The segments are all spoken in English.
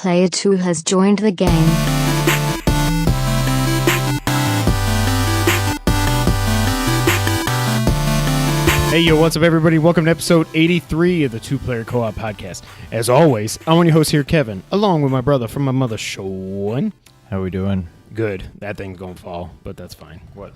Player 2 has joined the game. Hey, yo, what's up, everybody? Welcome to episode 83 of the Two Player Co-op Podcast. As always, I'm your host here, Kevin, along with my brother from my mother, Sean. How we doing? Good. That thing's going to fall, but that's fine. What?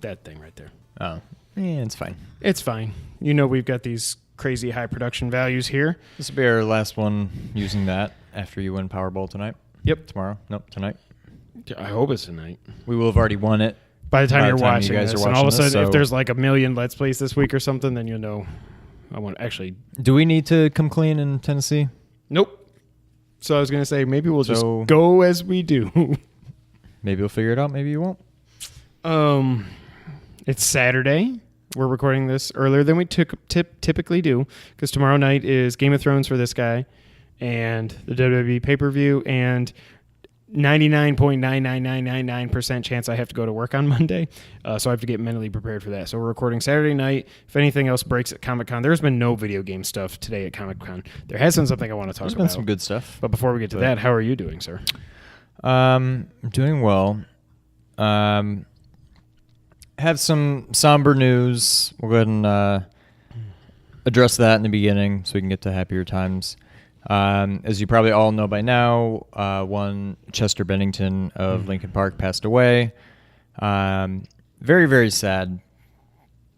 That thing right there. Oh, yeah, it's fine. It's fine. You know we've got these crazy high production values here. This will be our last one using that after you win Powerball tonight. Yep. Tomorrow? Nope, tonight. I hope it's tonight. We will have already won it. By the time By you're the time watching you guys this, are and all of a watching sudden, this, if so- there's like a million Let's Plays this week or something, then you'll know. I want actually. Do we need to come clean in Tennessee? Nope. So I was going to say, maybe we'll just So- go as we do. Maybe you'll figure it out. Maybe you won't. It's Saturday. We're recording this earlier than we typically do because tomorrow night is Game of Thrones for this guy and the WWE pay-per-view and 99.99999% chance I have to go to work on Monday. So I have to get mentally prepared for that. So we're recording Saturday night. If anything else breaks at Comic-Con, there's been no video game stuff today at Comic-Con. There has been something I want to talk There's about. been some good stuff. But before we get to that, how are you doing, sir? Doing well. Have some somber news. We'll go ahead and address that in the beginning so we can get to happier times. As you probably all know by now, one Chester Bennington of Linkin Park passed away. Very, very sad.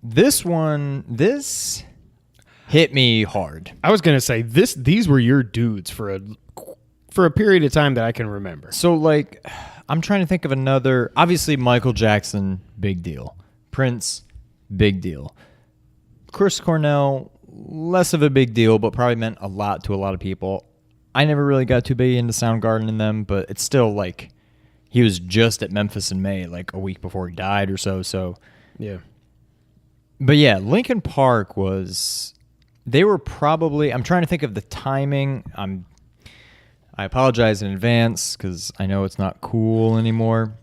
This hit me hard. I was going to say, these were your dudes for a period of time that I can remember. So, like, I'm trying to think of another. Obviously, Michael Jackson, big deal. Prince, big deal. Chris Cornell, less of a big deal, but probably meant a lot to a lot of people. I never really got too big into Soundgarden and them, but it's still like he was just at Memphis in May, like a week before he died or so. So, Yeah. but yeah, Linkin Park they were probably. I'm trying to think of the timing. I apologize in advance because I know it's not cool anymore.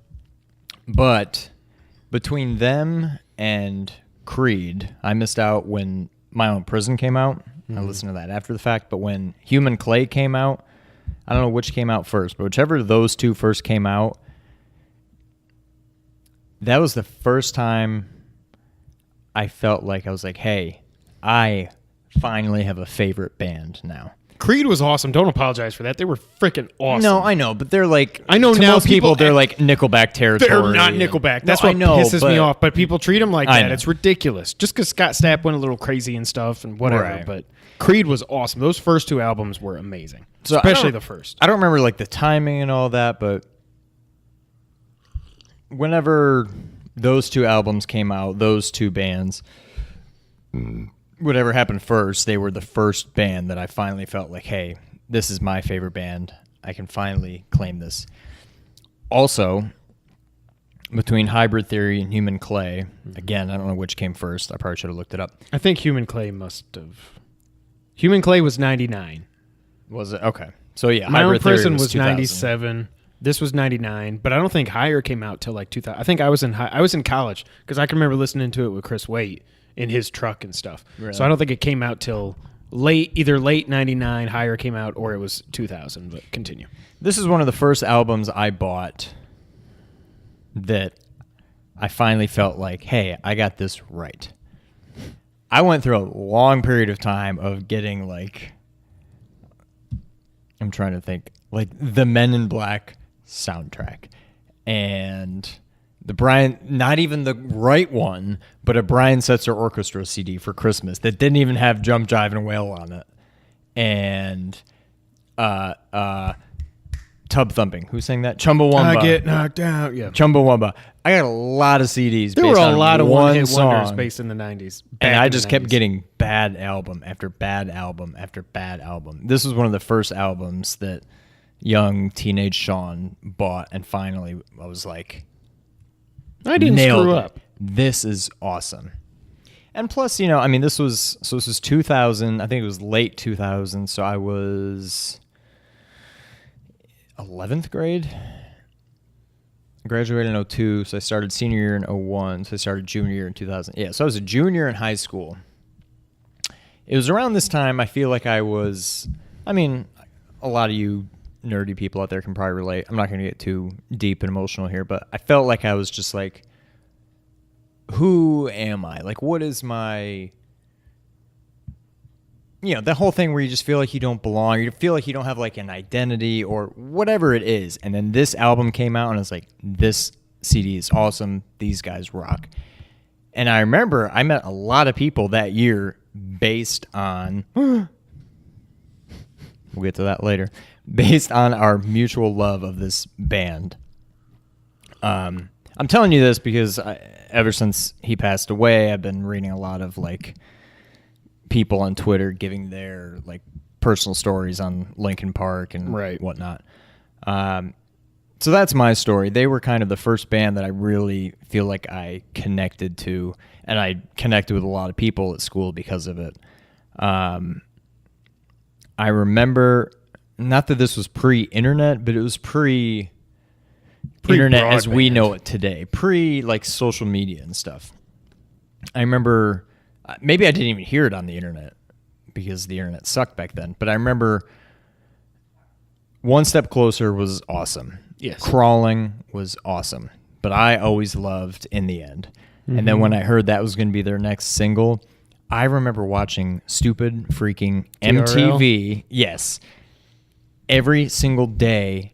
But between them and Creed, I missed out when My Own Prison came out. I listened to that after the fact. But when Human Clay came out, I don't know which came out first, but whichever of those two first came out, that was the first time I felt like I was like, hey, I finally have a favorite band now. Creed was awesome. Don't apologize for that. They were freaking awesome. No, I know, but they're like, I know to now most people, they're and- like Nickelback territory. They're not Nickelback. That's No, what I know, pisses me but- off. But people treat them like I that. know. It's ridiculous. Just because Scott Stapp went a little crazy and stuff and whatever. Right. But Creed was awesome. Those first two albums were amazing. So I Especially don't- the first. I don't remember like the timing and all that, but whenever those two albums came out, those two bands, whatever happened first, they were the first band that I finally felt like, hey, this is my favorite band. I can finally claim this. Also, between Hybrid Theory and Human Clay, again, I don't know which came first. I probably should have looked it up. I think Human Clay must have. Human Clay was 99. Was it? Okay. So yeah, My Own Hybrid Theory Prison was 2000. 97. This was 99. But I don't think Higher came out till like 2000. I think I was in college because I can remember listening to it with Chris Waite in his truck and stuff. Really? So I don't think it came out till either late 99, Higher came out, or it was 2000. But continue. This is one of the first albums I bought that I finally felt like, hey, I got this right. I went through a long period of time of getting like, I'm trying to think, like the Men in Black soundtrack and the Brian, not even the right one, but a Brian Setzer Orchestra CD for Christmas that didn't even have Jump, Jive, and Wail on it. And Tub Thumping. Who sang that? Chumbawamba. I get knocked out. Yeah. Chumbawamba. I got a lot of CDs. There based were a on lot of one-hit song, wonders based in the 90s. and back I in the just kept 90s. getting bad album after bad album after bad album. This was one of the first albums that young teenage Sean bought, and finally I was like, I didn't nailed screw it. up. This is awesome. And plus, you know, I mean, this was 2000. I think it was late 2000. So I was 11th grade. I graduated in 02, so I started senior year in 01, so I started junior year in 2000. Yeah, so I was a junior in high school. It was around this time I feel like I was, I mean, a lot of you nerdy people out there can probably relate. I'm not going to get too deep and emotional here, but I felt like I was just like, who am I? Like, what is my... You know, the whole thing where you just feel like you don't belong. You feel like you don't have, like, an identity or whatever it is. And then this album came out, and it's like, this CD is awesome. These guys rock. And I remember I met a lot of people that year based on... We'll get to that later. Based on our mutual love of this band. I'm telling you this because ever since he passed away, I've been reading a lot of, like... people on Twitter giving their like personal stories on Linkin Park and whatnot. So that's my story. They were kind of the first band that I really feel like I connected to, and I connected with a lot of people at school because of it. I remember, not that this was pre-internet, but it was pre-internet as we know it today, pre like social media and stuff. I remember... maybe I didn't even hear it on the internet because the internet sucked back then. But I remember One Step Closer was awesome. Yes. Crawling was awesome. But I always loved In the End. Mm-hmm. And then when I heard that was going to be their next single, I remember watching stupid freaking MTV. Yes. Every single day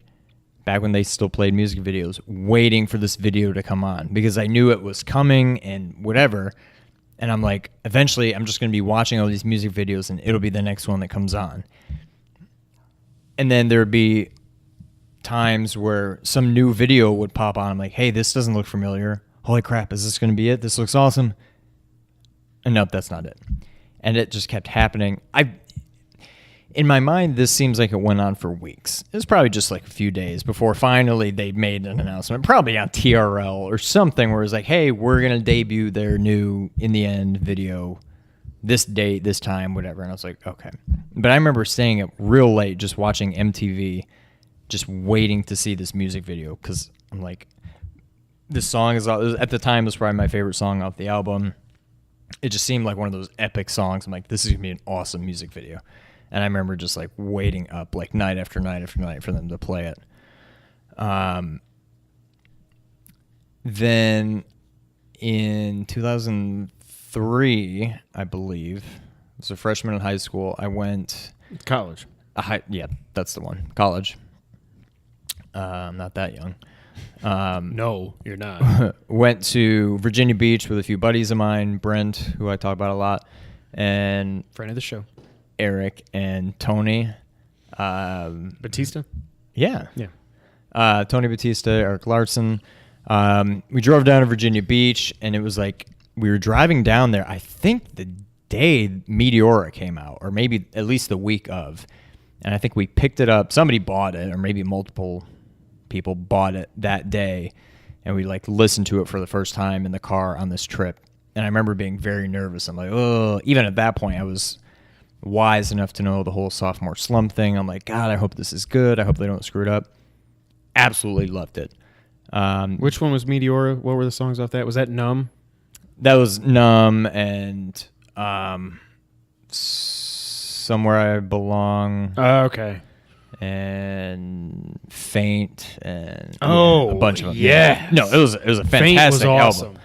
back when they still played music videos, waiting for this video to come on because I knew it was coming and whatever. And I'm like, eventually, I'm just going to be watching all these music videos, and it'll be the next one that comes on. And then there would be times where some new video would pop on. I'm like, hey, this doesn't look familiar. Holy crap, is this going to be it? This looks awesome. And nope, that's not it. And it just kept happening. In my mind, this seems like it went on for weeks. It was probably just like a few days before finally they made an announcement, probably on TRL or something, where it was like, hey, we're going to debut their new In the End video this date, this time, whatever. And I was like, okay. But I remember staying up real late just watching MTV, just waiting to see this music video because I'm like, this song is, at the time, it was probably my favorite song off the album. It just seemed like one of those epic songs. I'm like, this is going to be an awesome music video. And I remember just like waiting up like night after night after night for them to play it. Then in 2003, I believe, I was a freshman in high school. I went... College. Yeah, that's the one. College. I'm not that young. No, you're not. Went to Virginia Beach with a few buddies of mine, Brent, who I talk about a lot, and... friend of the show. Eric and Tony. Batista? Yeah. Yeah. Tony Batista, Eric Larson. We drove down to Virginia Beach, and it was like we were driving down there, I think the day Meteora came out, or maybe at least the week of. And I think we picked it up. Somebody bought it, or maybe multiple people bought it that day, and we like listened to it for the first time in the car on this trip. And I remember being very nervous. I'm like, oh, even at that point, I was wise enough to know the whole sophomore slump thing. I'm like, God, I hope this is good. I hope they don't screw it up. Absolutely loved it. Which one was Meteora? What were the songs off that? Was that Numb? That was Numb and Somewhere I Belong. Okay. And Faint and a bunch of them. Yeah. No, it was a fantastic awesome.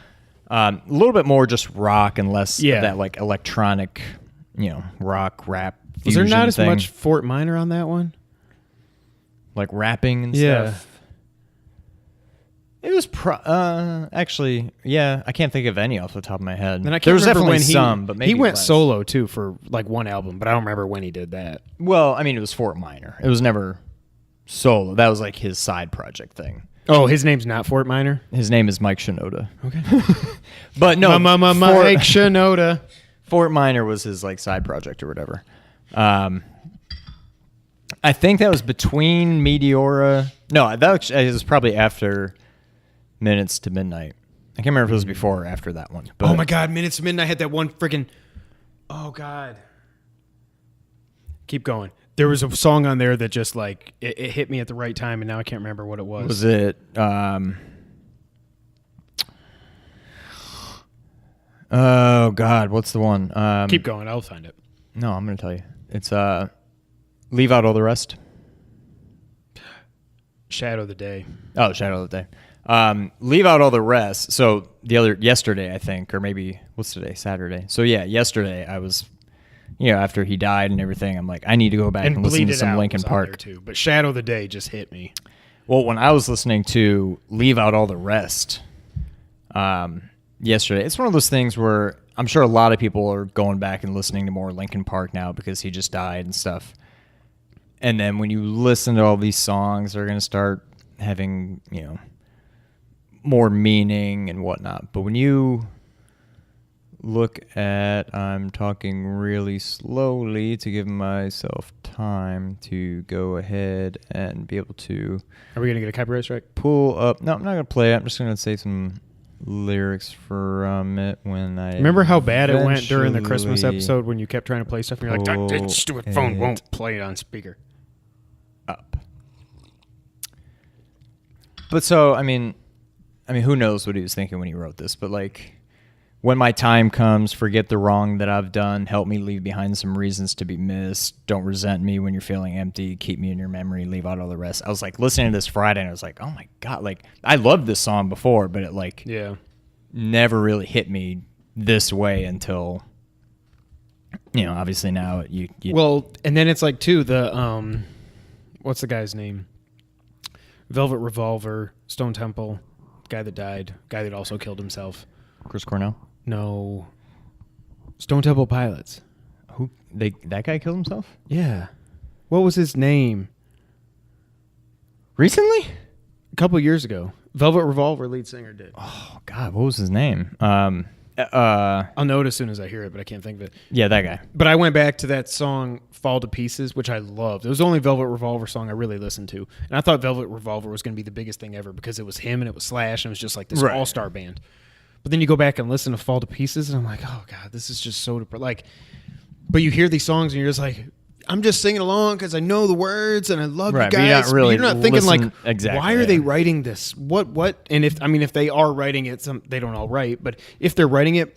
album. A little bit more just rock and less of Yeah. that like electronic, rock, rap, Was there not as thing. much Fort Minor on that one? Like rapping and Yeah. stuff? It was actually, yeah, I can't think of any off the top of my head. And I There can't was remember definitely when some, but maybe he went less. solo too for like one album, but I don't remember when he did that. Well, I mean, it was Fort Minor. It was never solo. That was like his side project thing. Oh, his name's not Fort Minor? His name is Mike Shinoda. Okay. But no, Mike Shinoda. Fort Minor was his like side project or whatever. I think that was between Meteora. No, that was probably after Minutes to Midnight. I can't remember if it was before or after that one. But Oh my God, Minutes to Midnight had that one freaking... Oh God. Keep going. There was a song on there that just like, it hit me at the right time, and now I can't remember what it was. Was it... Oh God, what's the one? Keep going, I'll find it. No, I'm going to tell you. It's Leave Out All the Rest. Shadow of the Day. Oh, Shadow of the Day. Leave out all the rest. So yesterday, I think, or maybe what's today? Saturday. So yeah, yesterday I was, after he died and everything, I'm like, I need to go back and listen to some Linkin Park too. But Shadow of the Day just hit me. Well, when I was listening to Leave Out All the Rest yesterday, it's one of those things where I'm sure a lot of people are going back and listening to more Linkin Park now because he just died and stuff. And then when you listen to all these songs, they're going to start having, more meaning and whatnot. But when you look at, I'm talking really slowly to give myself time to go ahead and be able to... Are we going to get a copyright strike? Pull up... No, I'm not going to play it. I'm just going to say some lyrics from it when I... Remember how bad it went during the Christmas episode when you kept trying to play stuff and you're like, that stupid phone won't play it on speaker. Up. But so, I mean, who knows what he was thinking when he wrote this, but like... When my time comes, forget the wrong that I've done. Help me leave behind some reasons to be missed. Don't resent me when you're feeling empty. Keep me in your memory. Leave out all the rest. I was like listening to this Friday, and I was like, oh my God. Like, I loved this song before, but it never really hit me this way until, obviously now you Well, and then it's like, too, the, what's the guy's name? Velvet Revolver, Stone Temple, guy that died, guy that also killed himself. Chris Cornell? No. Stone Temple Pilots. Who? That guy killed himself? Yeah. What was his name? Recently? A couple years ago. Velvet Revolver lead singer did. Oh, God. What was his name? I'll know it as soon as I hear it, but I can't think of it. Yeah, that guy. But I went back to that song, Fall to Pieces, which I loved. It was the only Velvet Revolver song I really listened to. And I thought Velvet Revolver was going to be the biggest thing ever because it was him and it was Slash and it was just like this all-star band. But then you go back and listen to Fall to Pieces, and I'm like, oh, God, this is just so... But you hear these songs, and you're just like, I'm just singing along because I know the words, and I love you guys. But you're not thinking, like, exactly, why are they writing this? What? And if they are writing it, they don't all write, but if they're writing it,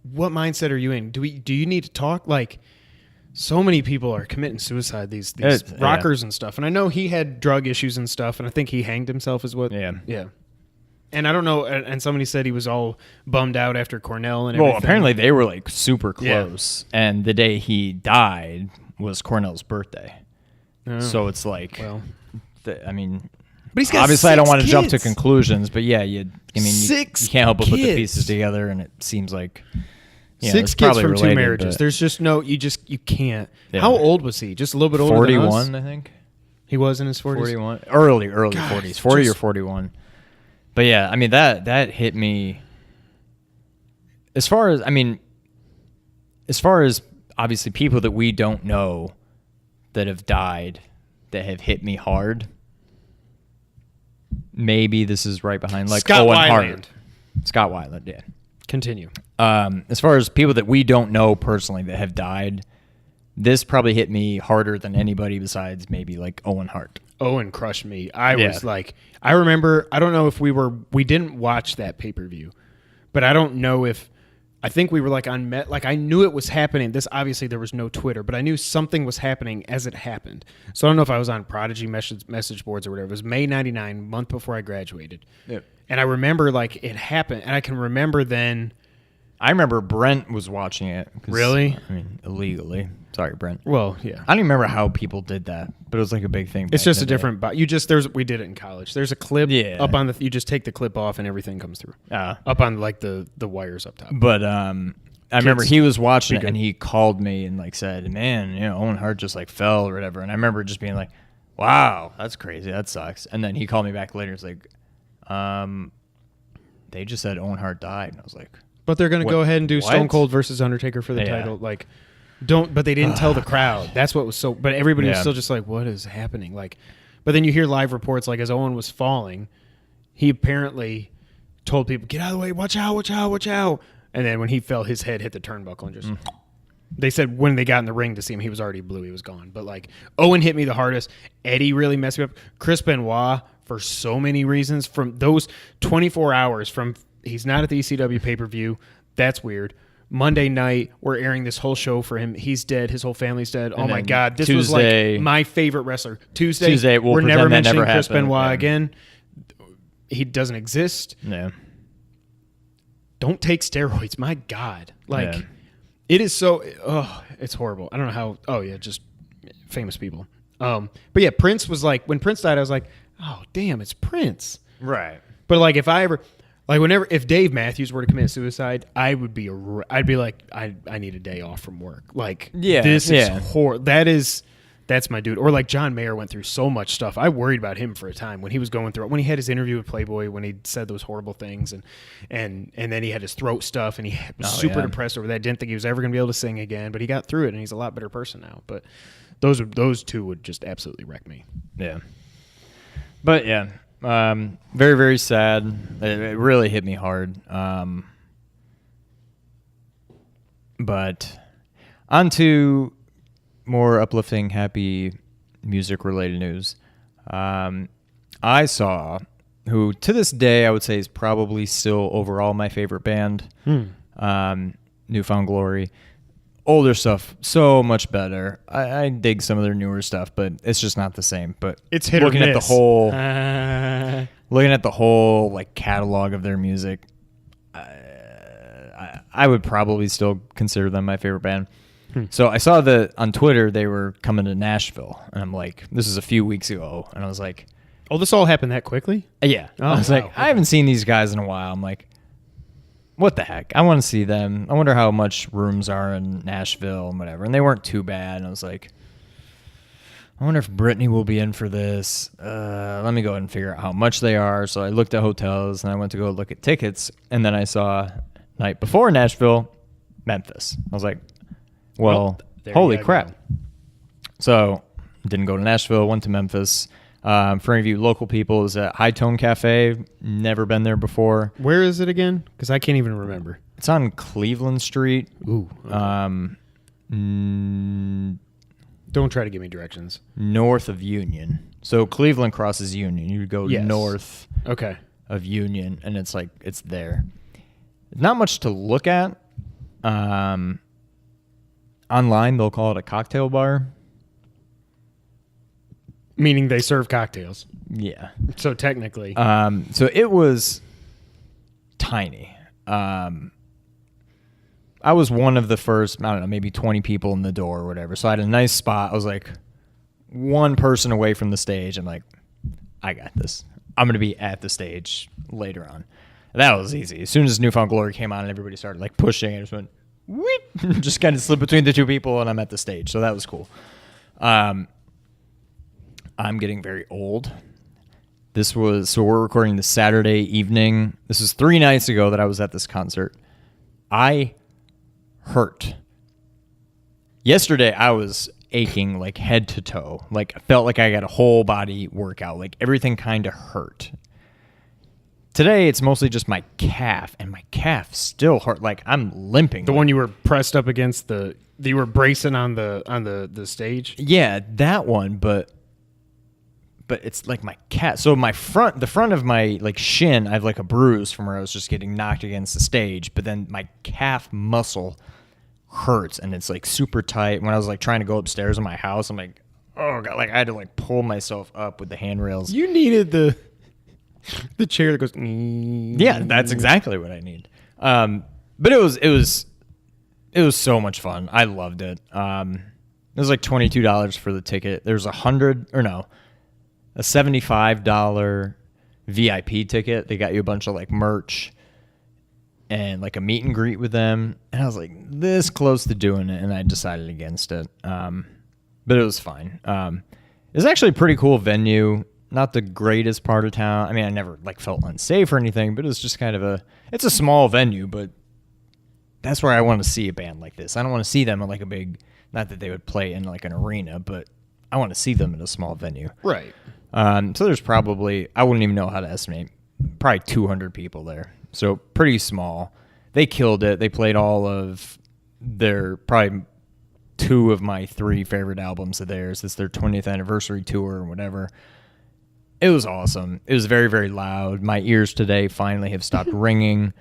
what mindset are you in? Do you need to talk? Like, so many people are committing suicide, these rockers and stuff. And I know he had drug issues and stuff, and I think he hanged himself is what... Yeah. And I don't know, and somebody said he was all bummed out after Cornell and everything. Well, apparently they were like super close, and the day he died was Cornell's birthday. Oh. So it's like, but he's got obviously I don't want to jump to kids. Conclusions, but yeah, you can't help but put the pieces together, and it seems like 6 kids from 2 marriages. There's just no, you can't. Yeah. How old was he? Just a little bit older 41, than us? 41, I think. He was in his 40s? 41. Early 40s. 40 or 41. But yeah, I mean, that hit me. As far as obviously people that we don't know that have died that have hit me hard, maybe this is right behind, like Scott Owen Weiland. Hart. Scott Weiland, yeah. Continue. As far as people that we don't know personally that have died, this probably hit me harder than anybody besides maybe like Owen Hart. Owen crushed me. I was like, I remember, I don't know if we didn't watch that pay-per-view, but I don't know if, I think we were like on like I knew it was happening. This, obviously there was no Twitter, but I knew something was happening as it happened. So I don't know if I was on Prodigy message boards or whatever. It was May 99, month before I graduated. Yep. And I remember like it happened, and I can remember then. I remember Brent was watching it. Really? I mean, illegally. Sorry, Brent. Well, yeah. I don't even remember how people did that, but it was like a big thing. It's just a different. We did it in college. There's a clip up on the. You just take the clip off and everything comes through. Up on like the wires up top. But I remember he was watching it and he called me and like said, "Man, Owen Hart just like fell or whatever." And I remember just being like, "Wow, that's crazy. That sucks." And then he called me back later. It's like, they just said Owen Hart died, and I was like. But they're going to go ahead and do Stone Cold versus Undertaker for the title. Like, but they didn't tell the crowd. That's what was so. But everybody was still just like, "What is happening?" Like, but then you hear live reports like as Owen was falling, he apparently told people, "Get out of the way! Watch out! Watch out! Watch out!" And then when he fell, his head hit the turnbuckle and just. They said when they got in the ring to see him, he was already blue. He was gone. But like Owen hit me the hardest. Eddie really messed me up. Chris Benoit for so many reasons. From those 24 hours from. He's not at the ECW pay-per-view. That's weird. Monday night, we're airing this whole show for him. He's dead. His whole family's dead. Oh my God. This Tuesday, was like my favorite wrestler. Tuesday we're never mentioning Chris Benoit again. He doesn't exist. Yeah. Don't take steroids. My God. Like, Yeah. it is so, it's horrible. I don't know how, just famous people. But yeah, Prince was like, when Prince died, I was like, oh, damn, it's Prince. Right. But like, if Dave Matthews were to commit suicide, I'd be like, I need a day off from work. Like, this is horrible. That's my dude. Or like John Mayer went through so much stuff. I worried about him for a time when he was going through it. When he had his interview with Playboy, when he said those horrible things, and then he had his throat stuff, and he was super depressed over that. Didn't think he was ever going to be able to sing again, but he got through it, and he's a lot better person now. But those two would just absolutely wreck me. Yeah. But yeah, very, very sad. It really hit me hard. But on to more uplifting, happy music-related news. I saw, who to this day I would say is probably still overall my favorite band, Newfound Glory. Older stuff, so much better. I dig some of their newer stuff, but it's just not the same. But it's hit looking or at miss. Looking at the whole like catalog of their music, I would probably still consider them my favorite band. So I saw that on Twitter they were coming to Nashville, and I'm like, this is a few weeks ago, and I was like, oh, this all happened that quickly? Yeah. I was like, I haven't seen these guys in a while. I'm like, what the heck? I want to see them. I wonder how much rooms are in Nashville and whatever. And they weren't too bad. And I was like, I wonder if Brittany will be in for this. Let me go ahead and figure out how much they are. So I looked at hotels and I went to go look at tickets. And then I saw night before Nashville, Memphis. I was like, well holy crap. Go. So didn't go to Nashville, went to Memphis. For any of you local people, is at High Tone Cafe. Never been there before. Where is it again? Because I can't even remember. It's on Cleveland Street. Ooh. Okay. Don't try to give me directions. North of Union. So Cleveland crosses Union. You go north of Union, and it's like it's there. Not much to look at. Online, they'll call it a cocktail bar. Meaning they serve cocktails. Yeah. So technically. So it was tiny. I was one of the first, I don't know, maybe 20 people in the door or whatever. So I had a nice spot. I was like one person away from the stage. I'm like, I got this. I'm going to be at the stage later on. That was easy. As soon as Newfound Glory came on and everybody started like pushing, I just went, whoop, just kind of slipped between the two people and I'm at the stage. So that was cool. I'm getting very old. So we're recording this Saturday evening. This was 3 nights ago that I was at this concert. I hurt. Yesterday I was aching like head to toe. Like I felt like I got a whole body workout. Like everything kind of hurt. Today it's mostly just my calf, and my calf still hurt. Like I'm limping. The one you were pressed up against you were bracing on the stage? Yeah, that one, but it's like my calf. So the front of my like shin, I have like a bruise from where I was just getting knocked against the stage, but then my calf muscle hurts and it's like super tight. When I was like trying to go upstairs in my house, I'm like, oh God, like I had to like pull myself up with the handrails. You needed the chair that goes. Yeah, that's exactly what I need. But it was so much fun. I loved it. It was like $22 for the ticket. There's a $75 VIP ticket. They got you a bunch of like merch and like a meet and greet with them. And I was like this close to doing it, and I decided against it. But it was fine. It was actually a pretty cool venue. Not the greatest part of town. I mean, I never like felt unsafe or anything, but it was just kind of it's a small venue, but that's where I want to see a band like this. I don't want to see them in like a big, not that they would play in like an arena, but I want to see them in a small venue. Right. So there's probably, I wouldn't even know how to estimate, probably 200 people there. So pretty small. They killed it. They played all of probably 2 of my 3 favorite albums of theirs. It's their 20th anniversary tour or whatever. It was awesome. It was very, very loud. My ears today finally have stopped ringing.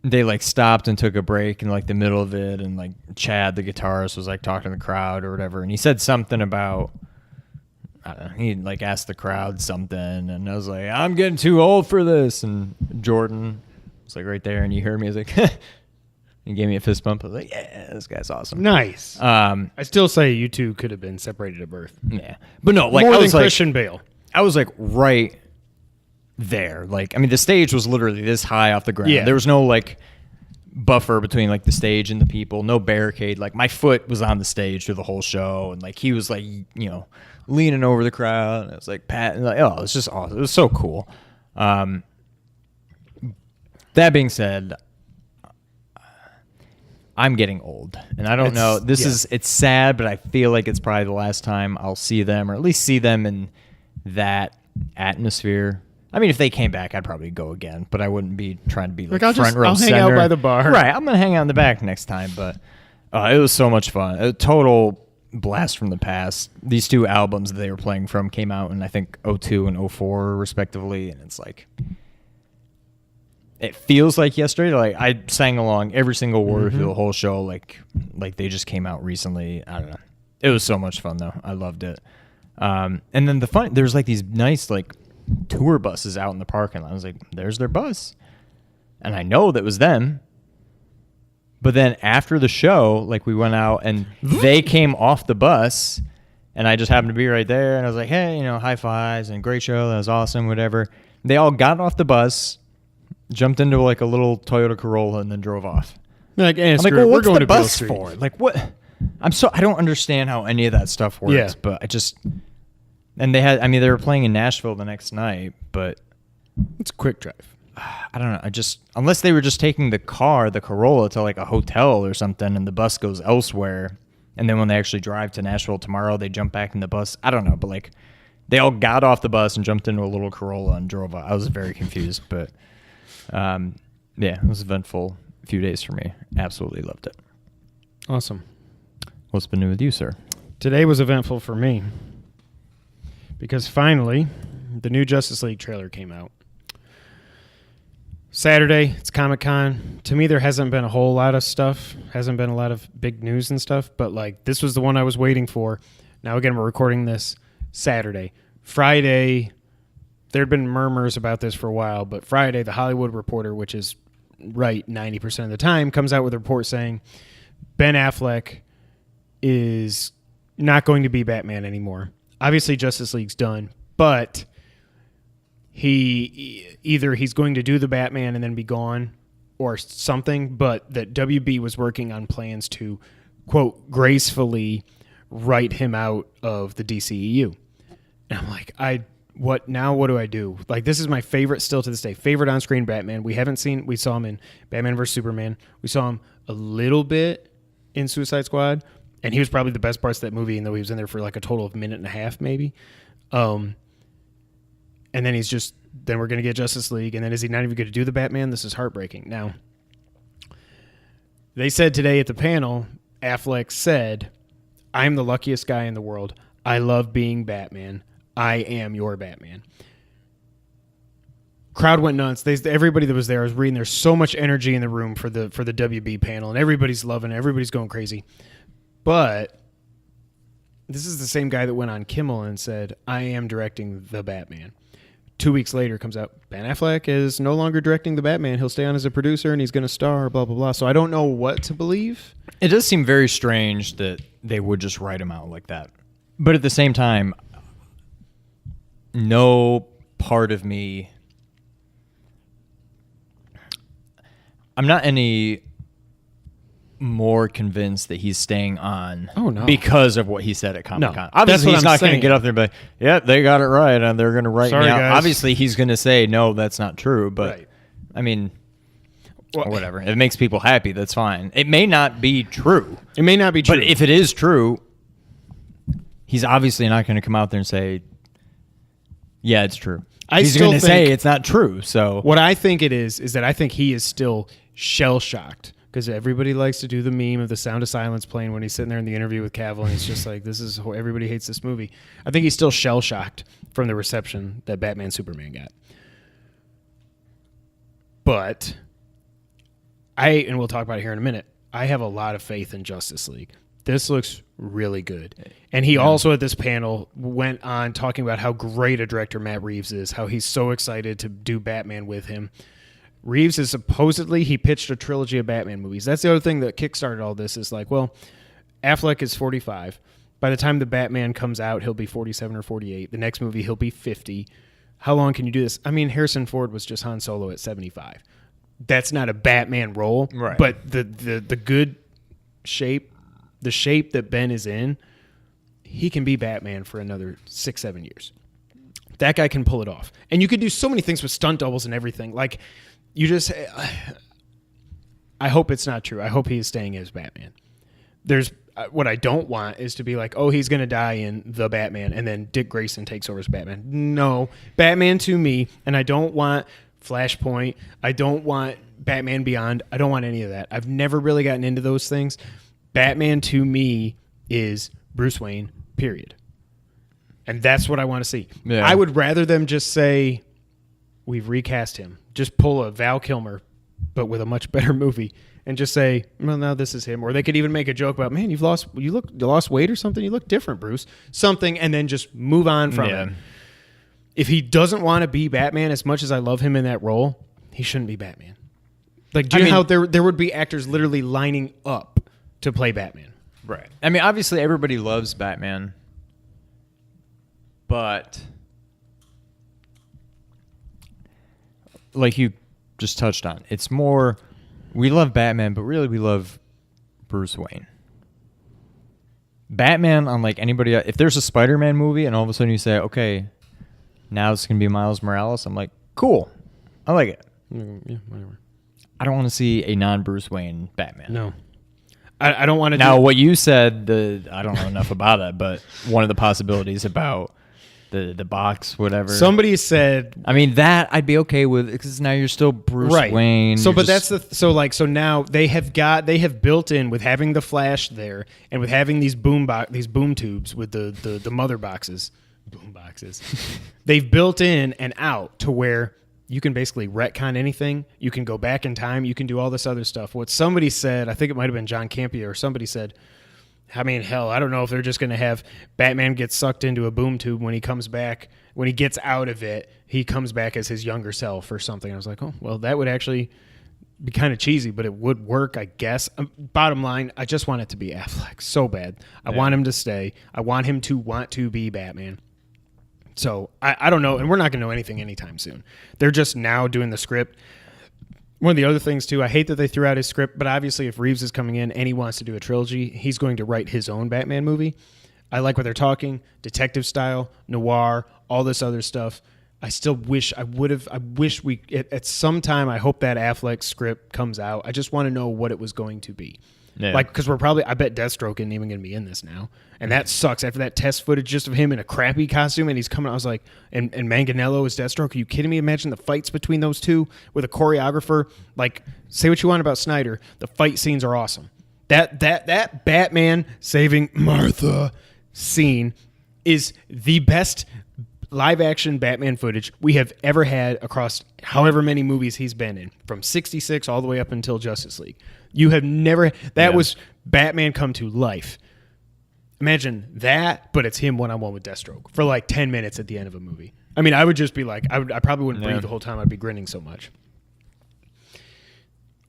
they like stopped and took a break in like the middle of it, and like Chad, the guitarist, was like talking to the crowd or whatever, and he said something about, I don't know, he like asked the crowd something, and I was like, I'm getting too old for this, and Jordan was like right there, and he heard me, he was like, he gave me a fist bump. I was like, yeah, this guy's awesome. Nice. I still say you two could have been separated at birth. Yeah, but no, like More I than was like, Christian Bale. I was like right there. Like, I mean, the stage was literally this high off the ground. Yeah. There was no like buffer between like the stage and the people, no barricade. Like my foot was on the stage through the whole show, and like he was like, you know, leaning over the crowd. And it was like Pat, and like, oh, it's just awesome. It was so cool. That being said, I'm getting old, and I don't know. It's sad, but I feel like it's probably the last time I'll see them, or at least see them in that atmosphere. I mean, if they came back, I'd probably go again, but I wouldn't be trying to be like front row center. I'll hang out by the bar. Right, I'm gonna hang out in the back next time. But it was so much fun. A total blast from the past. These two albums that they were playing from came out in I think 2002 and 2004 respectively, and it's like, it feels like yesterday. Like I sang along every single word through the whole show, like they just came out recently. I don't know. It was so much fun though. I loved it. And then there's like these nice like tour buses out in the parking lot. I was like, there's their bus, and I know that was them. But then after the show, like we went out and they came off the bus, and I just happened to be right there, and I was like, hey, you know, high fives and great show. That was awesome. Whatever. They all got off the bus, jumped into like a little Toyota Corolla, and then drove off. Like, I'm like, well, what's the bus for? Like, what? I don't understand how any of that stuff works. Yeah. But and they were playing in Nashville the next night, but it's a quick drive. I don't know. Unless they were just taking the Corolla, to like a hotel or something, and the bus goes elsewhere, and then when they actually drive to Nashville tomorrow, they jump back in the bus. I don't know, but like they all got off the bus and jumped into a little Corolla and drove off. I was very confused, but yeah, it was eventful few days for me. Absolutely loved it. Awesome. What's been new with you, sir? Today was eventful for me because finally the new Justice League trailer came out. Saturday, it's Comic-Con. To me, there hasn't been a whole lot of stuff. Hasn't been a lot of big news and stuff, but like this was the one I was waiting for. Now again, we're recording this Saturday. Friday, there had been murmurs about this for a while, but Friday, the Hollywood Reporter, which is right 90% of the time, comes out with a report saying Ben Affleck is not going to be Batman anymore. Obviously, Justice League's done, but he's going to do the Batman and then be gone or something, but that WB was working on plans to, quote, gracefully write him out of the DCEU. And I'm like, what now? What do I do? Like, this is my favorite still to this day. Favorite on-screen Batman. We saw him in Batman vs. Superman. We saw him a little bit in Suicide Squad, and he was probably the best parts of that movie, even though he was in there for like a total of a minute and a half, maybe. And then then we're going to get Justice League, and then is he not even going to do the Batman? This is heartbreaking. Now, they said today at the panel, Affleck said, I'm the luckiest guy in the world. I love being Batman. I am your Batman. Crowd went nuts. Everybody that was there, I was reading, there's so much energy in the room for the WB panel, and everybody's loving it. Everybody's going crazy. But this is the same guy that went on Kimmel and said, I am directing the Batman. 2 weeks later comes out, Ben Affleck is no longer directing the Batman. He'll stay on as a producer, and he's going to star, blah, blah, blah. So I don't know what to believe. It does seem very strange that they would just write him out like that. But at the same time, no part of me, I'm not any more convinced that he's staying on because of what he said at Comic-Con. No, obviously, he's not going to get up there and be like, yeah, they got it right, and they're going to write me out. Guys. Obviously, he's going to say, no, that's not true, but, right. I mean, or whatever. If it makes people happy, that's fine. It may not be true. It may not be true. But if it is true, he's obviously not going to come out there and say, yeah, it's true. He's going to say it's not true. So what I think it is that I think he is still shell-shocked because everybody likes to do the meme of the Sound of Silence playing when he's sitting there in the interview with Cavill, and it's just like, everybody hates this movie. I think he's still shell-shocked from the reception that Batman Superman got. But and we'll talk about it here in a minute, I have a lot of faith in Justice League. This looks really good. And he also at this panel went on talking about how great a director Matt Reeves is, how he's so excited to do Batman with him. Reeves is supposedly, he pitched a trilogy of Batman movies. That's the other thing that kickstarted all this is like, well, Affleck is 45. By the time the Batman comes out, he'll be 47 or 48. The next movie, he'll be 50. How long can you do this? I mean, Harrison Ford was just Han Solo at 75. That's not a Batman role, right? But the good shape, the shape that Ben is in, he can be Batman for another 6-7 years. That guy can pull it off. And you could do so many things with stunt doubles and everything. Like, you just... I hope it's not true. I hope he is staying as Batman. There's... what I don't want is to be like, oh, he's going to die in The Batman, and then Dick Grayson takes over as Batman. No. Batman to me, and I don't want Flashpoint. I don't want Batman Beyond. I don't want any of that. I've never really gotten into those things. Batman to me is Bruce Wayne, period. And that's what I want to see. Yeah. I would rather them just say, we've recast him. Just pull a Val Kilmer, but with a much better movie, and just say, well, now this is him. Or they could even make a joke about, man, you lost weight or something. You look different, Bruce. Something, and then just move on from it. If he doesn't want to be Batman, as much as I love him in that role, he shouldn't be Batman. Like, do you know how there would be actors literally lining up to play Batman? Right. I mean, obviously everybody loves Batman, but like you just touched on, it's more, we love Batman, but really we love Bruce Wayne. Batman, unlike anybody else, if there's a Spider-Man movie and all of a sudden you say, okay, now it's going to be Miles Morales, I'm like, cool. I like it. Yeah, whatever. I don't want to see a non-Bruce Wayne Batman. No. I don't want to. Now, what you said, I don't know enough about it, but one of the possibilities about the box, whatever. Somebody said. I mean, that I'd be okay with because now you're still Bruce Wayne. So, but that's so now they have built in with having the Flash there and with having these boom tubes with the mother boxes, boom boxes. They've built in and out to where you can basically retcon anything. You can go back in time. You can do all this other stuff. What somebody said, I think it might have been John Campea, or somebody said, I mean, hell, I don't know if they're just going to have Batman get sucked into a boom tube when he comes back. When he gets out of it, he comes back as his younger self or something. I was like, oh, well, that would actually be kind of cheesy, but it would work, I guess. Bottom line, I just want it to be Affleck so bad. I want him to stay. I want him to want to be Batman. So I don't know, and we're not going to know anything anytime soon. They're just now doing the script. One of the other things, too, I hate that they threw out his script, but obviously if Reeves is coming in and he wants to do a trilogy, he's going to write his own Batman movie. I like what they're talking, detective style, noir, all this other stuff. I still wish I wish we, at some time, I hope that Affleck script comes out. I just want to know what it was going to be. Yeah. Like, because I bet Deathstroke isn't even going to be in this now. And that sucks. After that test footage just of him in a crappy costume and he's coming, I was like, and Manganiello is Deathstroke. Are you kidding me? Imagine the fights between those two with a choreographer. Like, say what you want about Snyder. The fight scenes are awesome. That Batman saving Martha scene is the best live action Batman footage we have ever had across however many movies he's been in, from 66 all the way up until Justice League. You have never, was Batman come to life. Imagine that, but it's him one-on-one with Deathstroke for like 10 minutes at the end of a movie. I mean, I would just be like, I probably wouldn't breathe the whole time. I'd be grinning so much.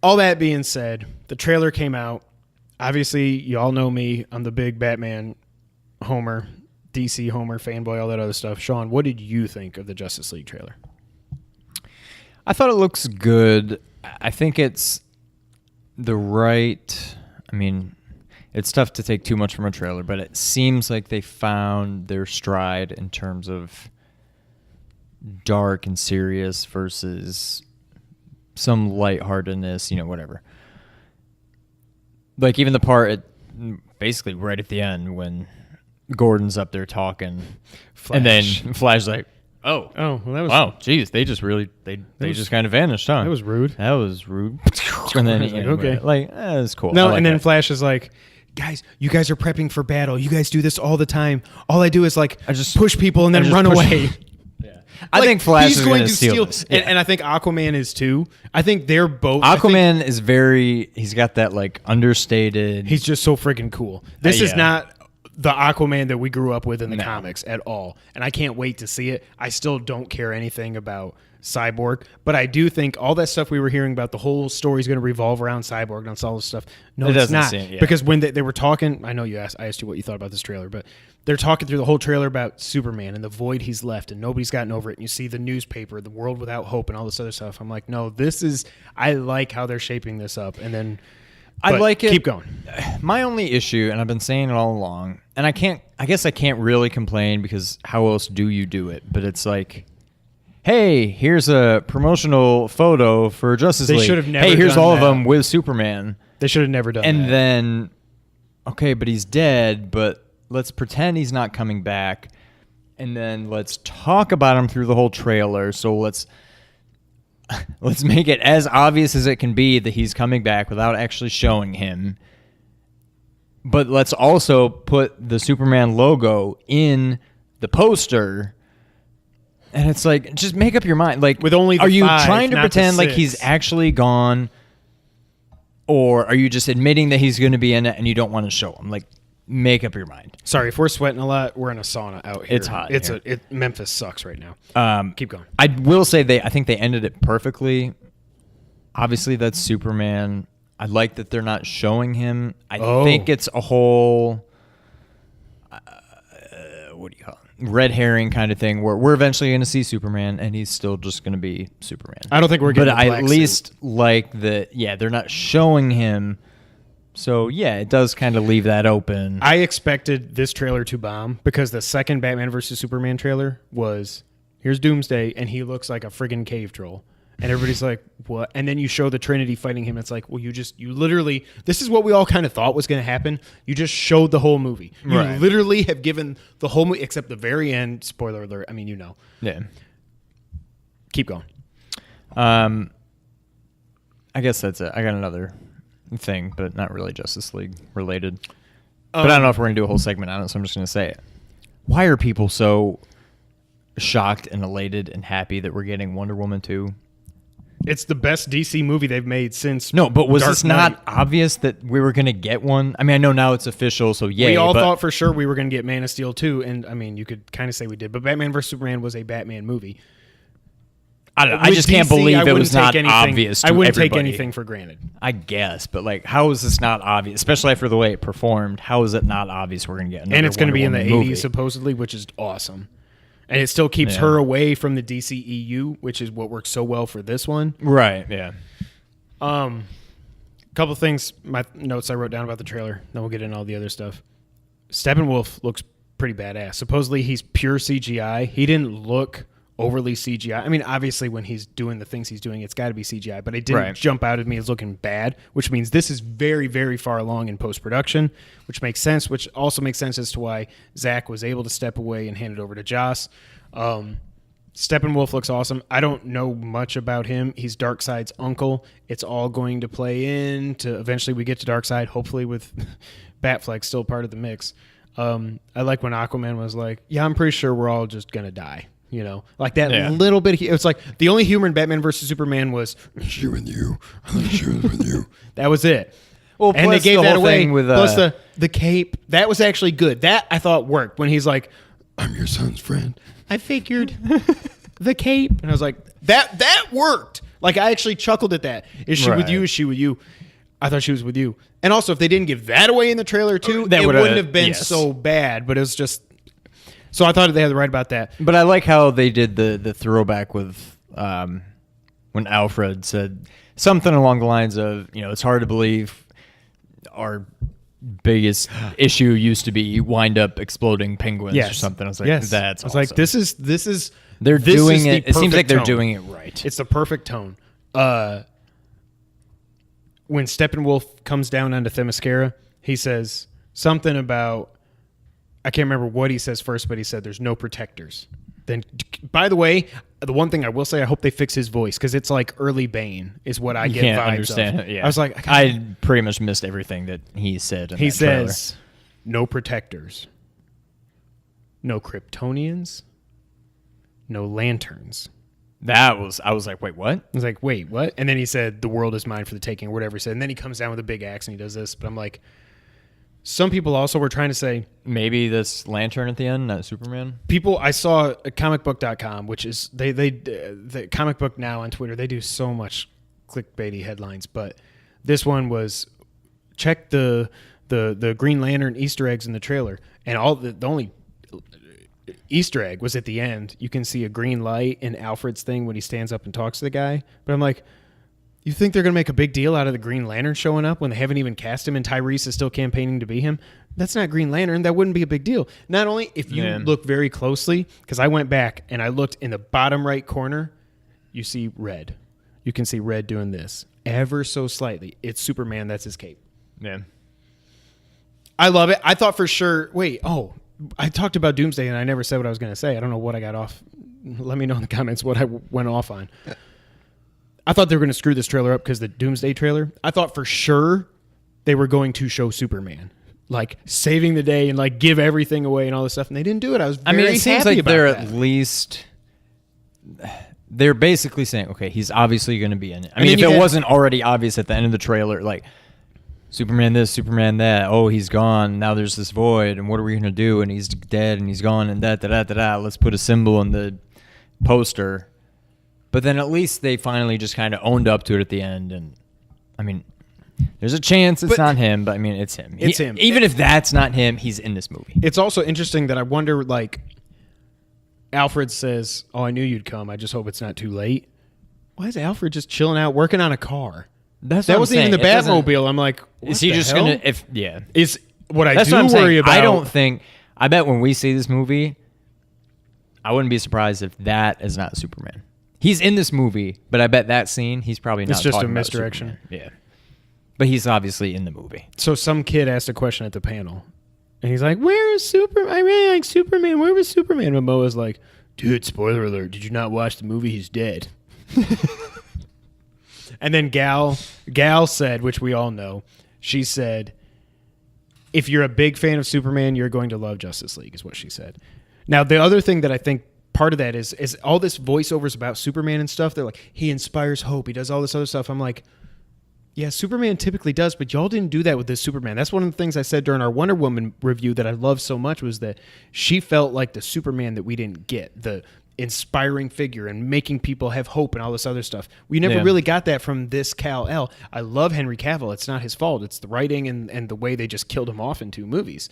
All that being said, the trailer came out. Obviously, you all know me. I'm the big Batman homer, DC homer, fanboy, all that other stuff. Sean, what did you think of the Justice League trailer? I thought it looks good. I think it's the right... I mean, it's tough to take too much from a trailer, but it seems like they found their stride in terms of dark and serious versus some lightheartedness, whatever. Like, even the part basically right at the end when Gordon's up there talking, Flash. And then Flash's like, well, that was, wow, geez, they just really, they just kind of vanished, huh? That was rude. And then like, okay, that's cool. No, and then Flash is like, guys, you guys are prepping for battle. You guys do this all the time. All I do is I just push people and then run away. I think Flash he's is going gonna to steal steal, this. Yeah. and I think Aquaman is too. I think they're both. Aquaman is he's got that like understated. He's just so freaking cool. This is yeah. not the Aquaman that we grew up with in the comics at all, and I can't wait to see it. I still don't care anything about Cyborg, but I do think all that stuff we were hearing about, the whole story is going to revolve around Cyborg and all this stuff. No, it's not. Because when they were talking, I know I asked you what you thought about this trailer, but they're talking through the whole trailer about Superman and the void he's left and nobody's gotten over it. And you see the newspaper, the world without hope and all this other stuff. I'm like, no, I like how they're shaping this up. And then I like it. Keep going. My only issue, and I've been saying it all along, and I guess I can't really complain because how else do you do it? But it's like, hey, here's a promotional photo for Justice League. They should have never Hey, here's done all of that. them with Superman. They should have never done that. And then, okay, but he's dead, but let's pretend he's not coming back. And then let's talk about him through the whole trailer. So let's make it as obvious as it can be that he's coming back without actually showing him. But let's also put the Superman logo in the poster. And it's like, just make up your mind. Like, with only the are you 5, trying to not the pretend like 6? he's actually gone, or are you just admitting that he's going to be in it and you don't want to show him? Like, make up your mind. Sorry, if we're sweating a lot, we're in a sauna out here. It's hot here. Memphis sucks right now. Keep going. I will say I think they ended it perfectly. Obviously, that's Superman. I like that they're not showing him. I think it's a whole what do you call it? Red herring kind of thing where we're eventually going to see Superman and he's still just going to be Superman. I don't think we're getting. But I at least like that. Yeah, they're not showing him. So yeah, it does kind of leave that open. I expected this trailer to bomb because the second Batman vs Superman trailer was here's Doomsday and he looks like a friggin' cave troll. And everybody's like, what? And then you show the Trinity fighting him. It's like, well, you literally, this is what we all kind of thought was going to happen. You just showed the whole movie. You literally have given the whole movie, except the very end. Spoiler alert. I mean, you know. Yeah. Keep going. I guess that's it. I got another thing, but not really Justice League related. But I don't know if we're going to do a whole segment on it, so I'm just going to say it. Why are people so shocked and elated and happy that we're getting Wonder Woman 2? It's the best DC movie they've made since. No, but was Dark this Knight. not obvious that we were going to get one? I mean, I know now it's official, so yay. We all but thought for sure we were going to get Man of Steel 2, and I mean, you could kind of say we did, but Batman vs. Superman was a Batman movie. I don't know. I With just can't DC, believe I it wouldn't was take not anything- obvious to I wouldn't everybody. take anything for granted. I guess, but like, how is this not obvious? Especially after the way it performed, how is it not obvious we're going to get another And it's going to Wonder be in the Woman 80s, movie? supposedly, which is awesome. And it still keeps her away from the DCEU, which is what works so well for this one. Right, yeah. Couple things, my notes I wrote down about the trailer. Then we'll get into all the other stuff. Steppenwolf looks pretty badass. Supposedly he's pure CGI. He didn't look overly CGI. I mean, obviously when he's doing the things he's doing, it's got to be CGI. But it didn't jump out at me as looking bad, which means this is very, very far along in post-production, which makes sense, which also makes sense as to why Zach was able to step away and hand it over to Joss. Steppenwolf looks awesome. I don't know much about him. He's Darkseid's uncle. It's all going to play in to eventually we get to Darkseid, hopefully with Batfleck still part of the mix. I like when Aquaman was like, yeah, I'm pretty sure we're all just going to die. You know, like that little bit. It's like the only humor in Batman versus Superman was she with you. She was with you. That was it. Well, and they gave the that whole away. thing with, plus the cape. That was actually good. That I thought worked when he's like, I'm your son's friend. I figured the cape. And I was like, that worked. Like I actually chuckled at that. Is she with you? Is she with you? I thought she was with you. And also, if they didn't give that away in the trailer too, it wouldn't have been so bad. But it was just. So I thought they had the right about that. But I like how they did the throwback with when Alfred said something along the lines of, you know, it's hard to believe our biggest issue used to be wind up exploding penguins or something. I was like, that's awesome. I was like, this is they're this doing is it. the It seems like perfect they're tone. doing it right. It's the perfect tone. When Steppenwolf comes down onto Themyscira, he says something about, I can't remember what he says first, but he said there's no protectors. Then, by the way, the one thing I will say, I hope they fix his voice because it's like early Bane is what I get Can't vibes understand of. it. Yeah. I was like, I pretty much missed everything that he said. In he that trailer. says no protectors, no Kryptonians, no lanterns. I was like, wait, what? I was like, wait, what? And then he said, the world is mine for the taking, or whatever he said. And then he comes down with a big axe and he does this. But I'm like, some people also were trying to say, maybe this lantern at the end, not Superman. I saw comicbook.com, which is the Comic Book Now on Twitter. They do so much clickbaity headlines, but this one was, check the Green Lantern Easter eggs in the trailer, and all the only Easter egg was at the end. You can see a green light in Alfred's thing when he stands up and talks to the guy. But I'm like, you think they're going to make a big deal out of the Green Lantern showing up when they haven't even cast him and Tyrese is still campaigning to be him? That's not Green Lantern. That wouldn't be a big deal. Not only if you look very closely, because I went back and I looked in the bottom right corner, you see red. You can see red doing this ever so slightly. It's Superman. That's his cape. Yeah. I love it. I thought for sure, I talked about Doomsday and I never said what I was going to say. I don't know what I got off. Let me know in the comments what I went off on. I thought they were going to screw this trailer up because the Doomsday trailer. I thought for sure they were going to show Superman, like saving the day and like give everything away and all this stuff, and they didn't do it. I was very it seems happy like about they're that. at least they're basically saying, okay, he's obviously going to be in it. I And mean, then if you it had- wasn't already obvious at the end of the trailer, like Superman this, Superman that. Oh, he's gone. Now there's this void, and what are we going to do? And he's dead, and he's gone, and da. Let's put a symbol in the poster. But then at least they finally just kind of owned up to it at the end. And, I mean, there's a chance it's not him, but, I mean, it's him. It's him. Even if that's not him, he's in this movie. It's also interesting that I wonder, like, Alfred says, "Oh, I knew you'd come. I just hope it's not too late." Why is Alfred just chilling out, working on a car? That wasn't even the Batmobile. I'm like, is he just going to, Is what I That's do what I'm worry saying. about. I bet when we see this movie, I wouldn't be surprised if that is not Superman. He's in this movie, but I bet that scene, he's probably not It's just a talking about misdirection. Superman. Yeah. But he's obviously in the movie. So some kid asked a question at the panel, and he's like, "Where is Superman? I really like Superman. Where was Superman?" And Momoa's like, "Dude, spoiler alert. Did you not watch the movie? He's dead." And then Gal said, which we all know, she said, "If you're a big fan of Superman, you're going to love Justice League," is what she said. Now, the other thing that I think part of that is all this voiceovers about Superman and stuff. They're like, he inspires hope. He does all this other stuff. I'm like, yeah, Superman typically does, but y'all didn't do that with this Superman. That's one of the things I said during our Wonder Woman review that I loved so much, was that she felt like the Superman that we didn't get, the inspiring figure and making people have hope and all this other stuff. We never really got that from this Kal-El. I love Henry Cavill. It's not his fault. It's the writing and the way they just killed him off in 2 movies.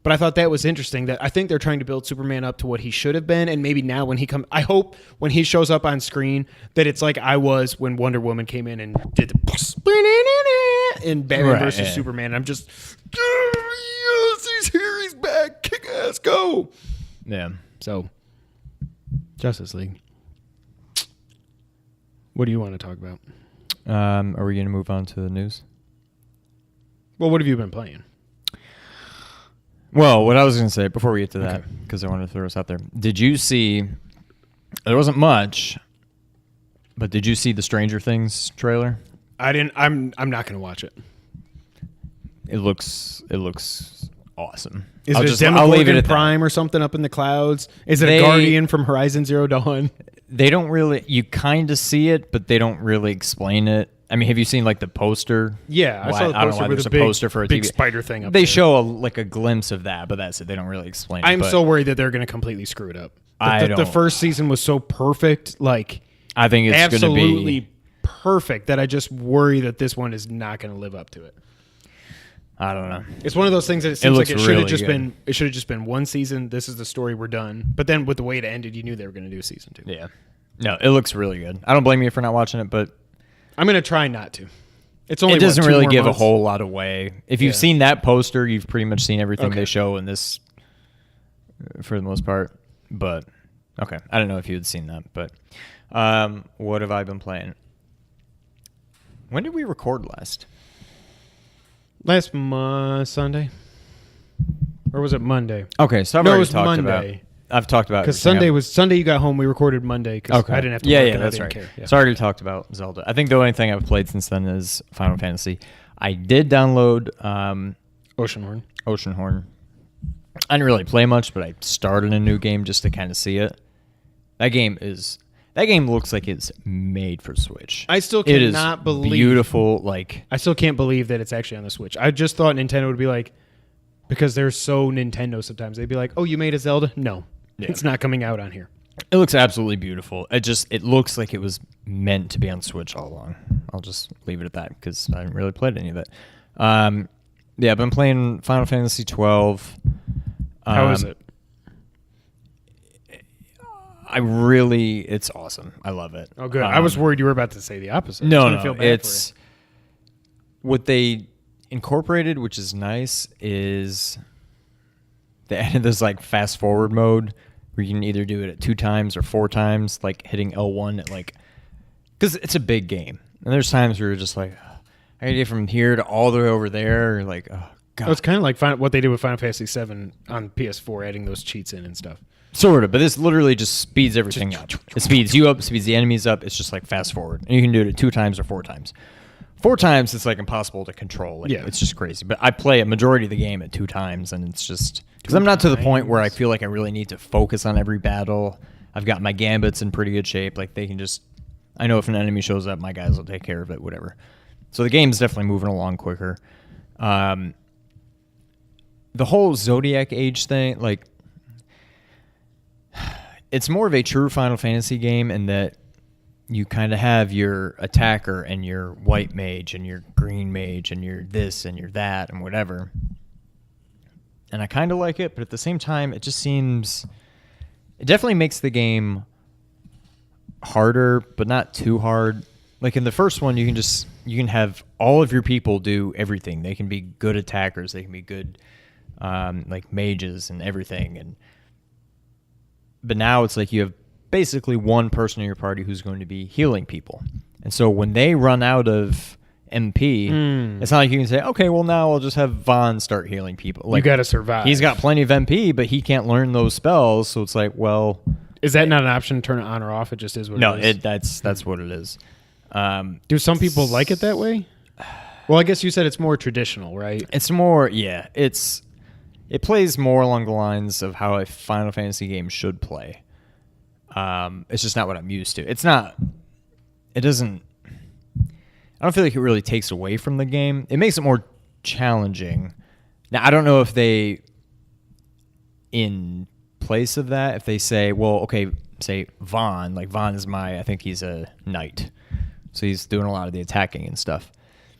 But I thought that was interesting, that I think they're trying to build Superman up to what he should have been, and maybe now when he comes, I hope when he shows up on screen that it's like I was when Wonder Woman came in and did the in Batman versus Superman. I'm just, yes, he's here, he's back, kick ass, go. Yeah. So, Justice League. What do you want to talk about? Are we going to move on to the news? Well, what have you been playing? Well, what I was going to say before we get to that, because I wanted to throw us out there. Did you see, there wasn't much, but did you see the Stranger Things trailer? I didn't. I'm not going to watch it. It looks awesome. Is I'll it just- a I'll leave it Demogorgon at that. Prime or something up in the clouds? Is it a Guardian from Horizon Zero Dawn? They don't really, you kind of see it, but they don't really explain it. I mean, have you seen like the poster? Yeah, I saw the I don't know poster why with there's a a big, poster for a big TV. spider thing up They there. show a glimpse of that, but that's it. They don't really explain it. I'm but so worried that they're going to completely screw it up. I The don't- first season was so perfect, like I think it's going to absolutely be, perfect, that I just worry that this one is not going to live up to it. I don't know. It's one of those things that it seems like looks it should really have just good. been. It should have just been one season. This is the story. We're done. But then with the way it ended, you knew they were going to do a season 2. Yeah. No, it looks really good. I don't blame you for not watching it, but I'm going to try not to. It's only it doesn't what, 2 really more give months? a whole lot away. If you've seen that poster, you've pretty much seen everything Okay. they show in this for the most part. But okay, I don't know if you had seen that, but what have I been playing? When did we record last? Last Sunday, or was it Monday? Okay, so I've No, it already was talked Monday. about. I've talked about Because everything. Sunday you got home. We recorded Monday because Okay. I didn't have to. Yeah, work yeah, and that's I didn't right. care. Yeah. So I already talked about Zelda. I think the only thing I've played since then is Final Fantasy. I did download Oceanhorn. Oceanhorn. I didn't really play much, but I started a new game just to kind of see it. That game looks like it's made for Switch. I still it cannot is believe beautiful. Like I still can't believe that it's actually on the Switch. I just thought Nintendo would be like, because they're so Nintendo sometimes, they'd be like, "Oh, you made a Zelda? No, it's not coming out on here." It looks absolutely beautiful. It looks like it was meant to be on Switch all along. I'll just leave it at that because I haven't really played any of it. I've been playing Final Fantasy XII. How is it? It's awesome. I love it. Oh, good. I was worried you were about to say the opposite. No. It's what they incorporated, which is nice, is they added this like fast forward mode where you can either do it at 2 times or 4 times, like hitting L1 at like, because it's a big game, and there's times where you're just like, I gotta get from here to all the way over there. You're like, oh god. It's kind of like what they did with Final Fantasy VII on PS4, adding those cheats in and stuff. Sort of, but this literally just speeds everything up. It speeds you up, speeds the enemies up. It's just like fast forward, and you can do it at 2 times or 4 times. 4 times, it's like impossible to control. Like, it's just crazy. But I play a majority of the game at 2 times, and it's just because I'm not to the point where I feel like I really need to focus on every battle. I've got my gambits in pretty good shape. Like they can just, I know if an enemy shows up, my guys will take care of it. Whatever. So the game's definitely moving along quicker. The whole Zodiac Age thing, like, it's more of a true Final Fantasy game in that you kind of have your attacker and your white mage and your green mage and your this and your that and whatever. And I kind of like it, but at the same time, it definitely makes the game harder, but not too hard. Like in the first one, you can have all of your people do everything. They can be good attackers. They can be good like mages and everything. But now it's like you have basically one person in your party who's going to be healing people. And so when they run out of MP, it's not like you can say, okay, well now I'll just have Vaughn start healing people. Like, you got to survive. He's got plenty of MP, but he can't learn those spells. So it's like, well, is that not an option to turn it on or off? It just is what it is. No, that's what it is. Do some people like it that way? Well, I guess you said it's more traditional, right? It's more, yeah. It plays more along the lines of how a Final Fantasy game should play. It's just not what I'm used to. I don't feel like it really takes away from the game. It makes it more challenging. Now, I don't know if they, in place of that, if they say, well, okay, say Vaughn. Like Vaughn is I think he's a knight. So he's doing a lot of the attacking and stuff.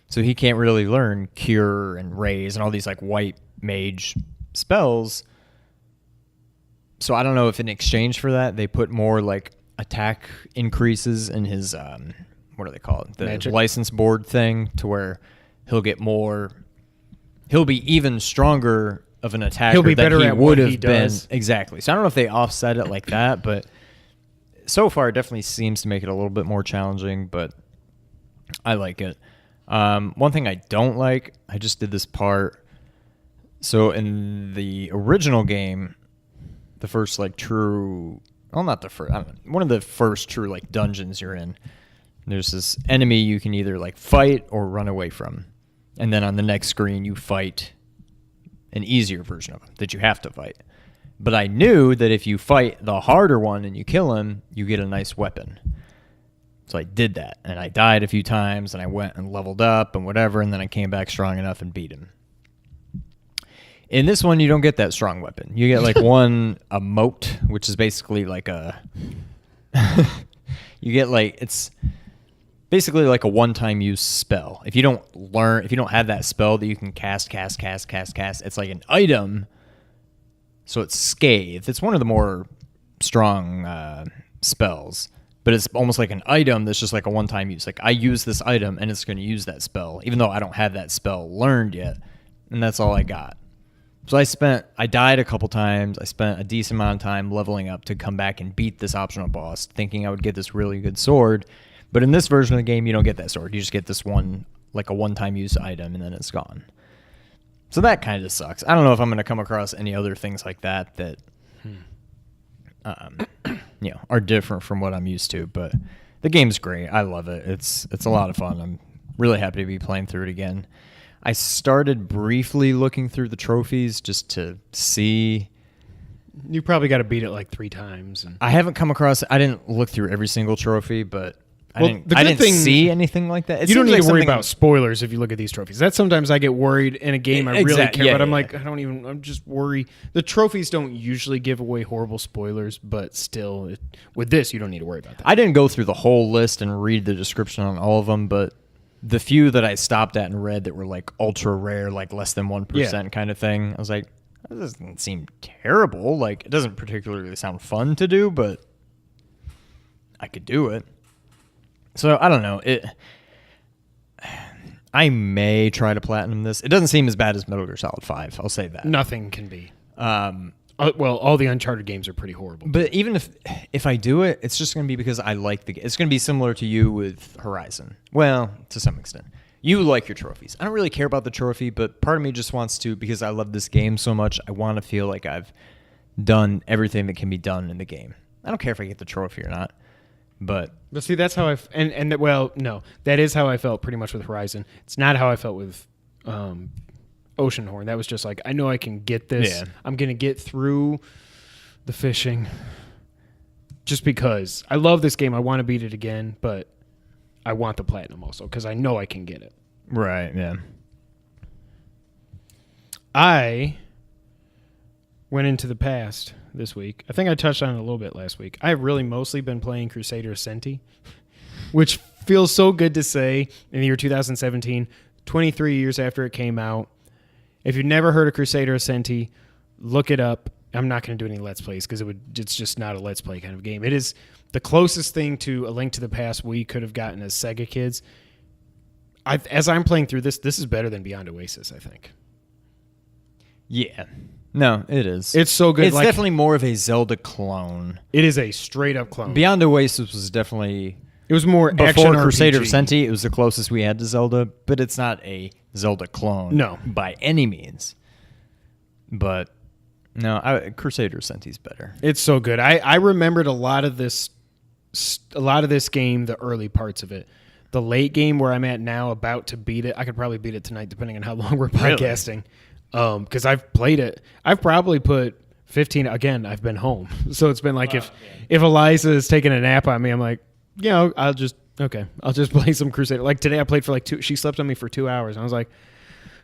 So he can't really learn Cure and Raise and all these like white mage spells. So I don't know if in exchange for that they put more like attack increases in his what do they call it? The Magic? License board thing, to where he'll be even stronger of an attacker He'll be better than he at would what have he been. does. Exactly. So I don't know if they offset it like that, but so far it definitely seems to make it a little bit more challenging, but I like it. One thing I don't like, I just did this part. So in the original game, the first like true, well, not the first, I don't know, one of the first true like dungeons you're in, there's this enemy you can either like fight or run away from. And then on the next screen, you fight an easier version of him that you have to fight. But I knew that if you fight the harder one and you kill him, you get a nice weapon. So I did that, and I died a few times, and I went and leveled up and whatever, and then I came back strong enough and beat him. In this one, you don't get that strong weapon. You get like one emote, which is basically like you get like, it's basically like a one-time use spell. If you don't have that spell that you can cast, it's like an item. So it's Scathe. It's one of the more strong spells, but it's almost like an item that's just like a one-time use. Like I use this item and it's going to use that spell, even though I don't have that spell learned yet, and that's all I got. So I died a couple times. I spent a decent amount of time leveling up to come back and beat this optional boss, thinking I would get this really good sword. But in this version of the game, you don't get that sword. You just get this one, like a one-time use item, and then it's gone. So that kind of sucks. I don't know if I'm going to come across any other things like that are different from what I'm used to. But the game's great. I love it. It's a lot of fun. I'm really happy to be playing through it again. I started briefly looking through the trophies just to see You probably got to beat it like 3 times. And I haven't come across. I didn't look through every single trophy, but I Well, the good didn't thing- see anything like that. It you don't seems need like to worry something- about spoilers if you look at these trophies. That's sometimes I get worried in a game I really care yeah, about. I'm yeah, like, I'm just worried. The trophies don't usually give away horrible spoilers, but still, with this, you don't need to worry about that. I didn't go through the whole list and read the description on all of them, but the few that I stopped at and read that were like ultra rare, like less than 1% kind of thing, I was like, that doesn't seem terrible. Like, it doesn't particularly sound fun to do, but I could do it. So I don't know. I may try to platinum this. It doesn't seem as bad as Metal Gear Solid 5. I'll say that. Nothing can be. Well, all the Uncharted games are pretty horrible. But even if I do it, it's just going to be because I like the game. It's going to be similar to you with Horizon. Well, to some extent. You like your trophies. I don't really care about the trophy, but part of me just wants to, because I love this game so much, I want to feel like I've done everything that can be done in the game. I don't care if I get the trophy or not. But see, that's how no, that is how I felt pretty much with Horizon. It's not how I felt with Oceanhorn. That was just like, I know I can get this. Yeah. I'm going to get through the fishing just because I love this game. I want to beat it again, but I want the platinum also because I know I can get it. right, yeah. I went into the past this week. I think I touched on it a little bit last week. I have really mostly been playing Crusader of Centy, which feels so good to say in the year 2017, 23 years after it came out. If you've never heard of Crusader of Centy, look it up. I'm not going to do any Let's Plays because it's just not a Let's Play kind of game. It is the closest thing to A Link to the Past we could have gotten as Sega kids. As I'm playing through this is better than Beyond Oasis, I think. Yeah. No, it is. It's so good. It's definitely more of a Zelda clone. It is a straight-up clone. Beyond Oasis was definitely... It was more Before action Crusader RPG. of Centy, it was the closest we had to Zelda, but it's not a Zelda clone. No. By any means. But, no, Crusader of Centy's better. It's so good. I remembered a lot of this game, the early parts of it. The late game where I'm at now, about to beat it. I could probably beat it tonight, depending on how long we're podcasting. Because I've played it. I've probably put 15. Again, I've been home, so it's been like if Eliza is taking a nap on me, I'm like, I'll just play some Crusader. Like today, I played for like 2. She slept on me for 2 hours. And I was like,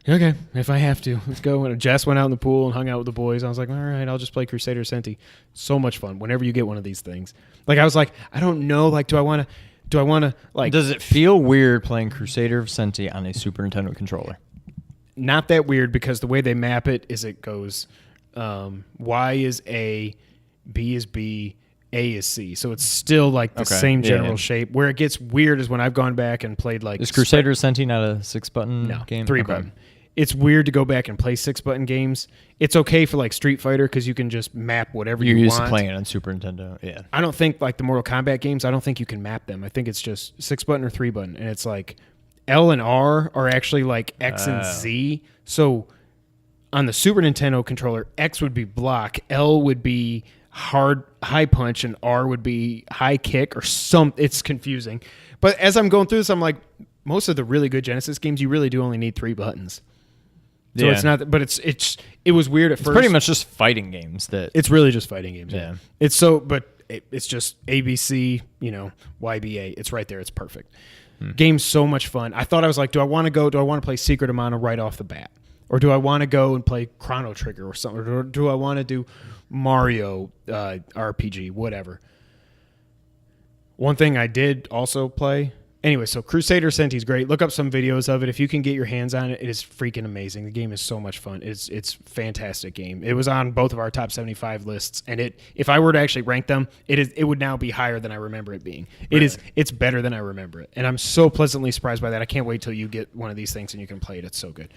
okay, if I have to, let's go. And Jess went out in the pool and hung out with the boys. I was like, all right, I'll just play Crusader of Centy. So much fun. Whenever you get one of these things, like I was like, I don't know, like do I want to like? Does it feel weird playing Crusader of Centy on a Super Nintendo controller? Not that weird because the way they map it is it goes Y is A, B is B, A is C. So it's still like the same general shape. Where it gets weird is when I've gone back and played like... Is Crusader of Centy not a 6-button game? 3-button. It's weird to go back and play 6-button games. It's okay for like Street Fighter because you can just map whatever you want. You're used to playing it on Super Nintendo, yeah. I don't think like the Mortal Kombat games, I don't think you can map them. I think it's just 6-button or 3-button. And it's like... L and R are actually like X and Z. So on the Super Nintendo controller, X would be block, L would be high punch, and R would be high kick or something. It's confusing. But as I'm going through this, I'm like, most of the really good Genesis games, you really do only need 3 buttons. So it's not, but it was weird at first. It's pretty much just fighting games. It's really just fighting games. Yeah. It's so, but it's just ABC, YBA. It's right there. It's perfect. Game's so much fun. I thought I was like, do I want to play Secret of Mana right off the bat? Or do I want to go and play Chrono Trigger or something? Or do I want to do Mario RPG, whatever? One thing I did also play... Anyway, so Crusader Centy is great. Look up some videos of it. If you can get your hands on it, it is freaking amazing. The game is so much fun. It's a fantastic game. It was on both of our top 75 lists, and if I were to actually rank them, it would now be higher than I remember it being. It's better than I remember it, and I'm so pleasantly surprised by that. I can't wait till you get one of these things and you can play it. It's so good.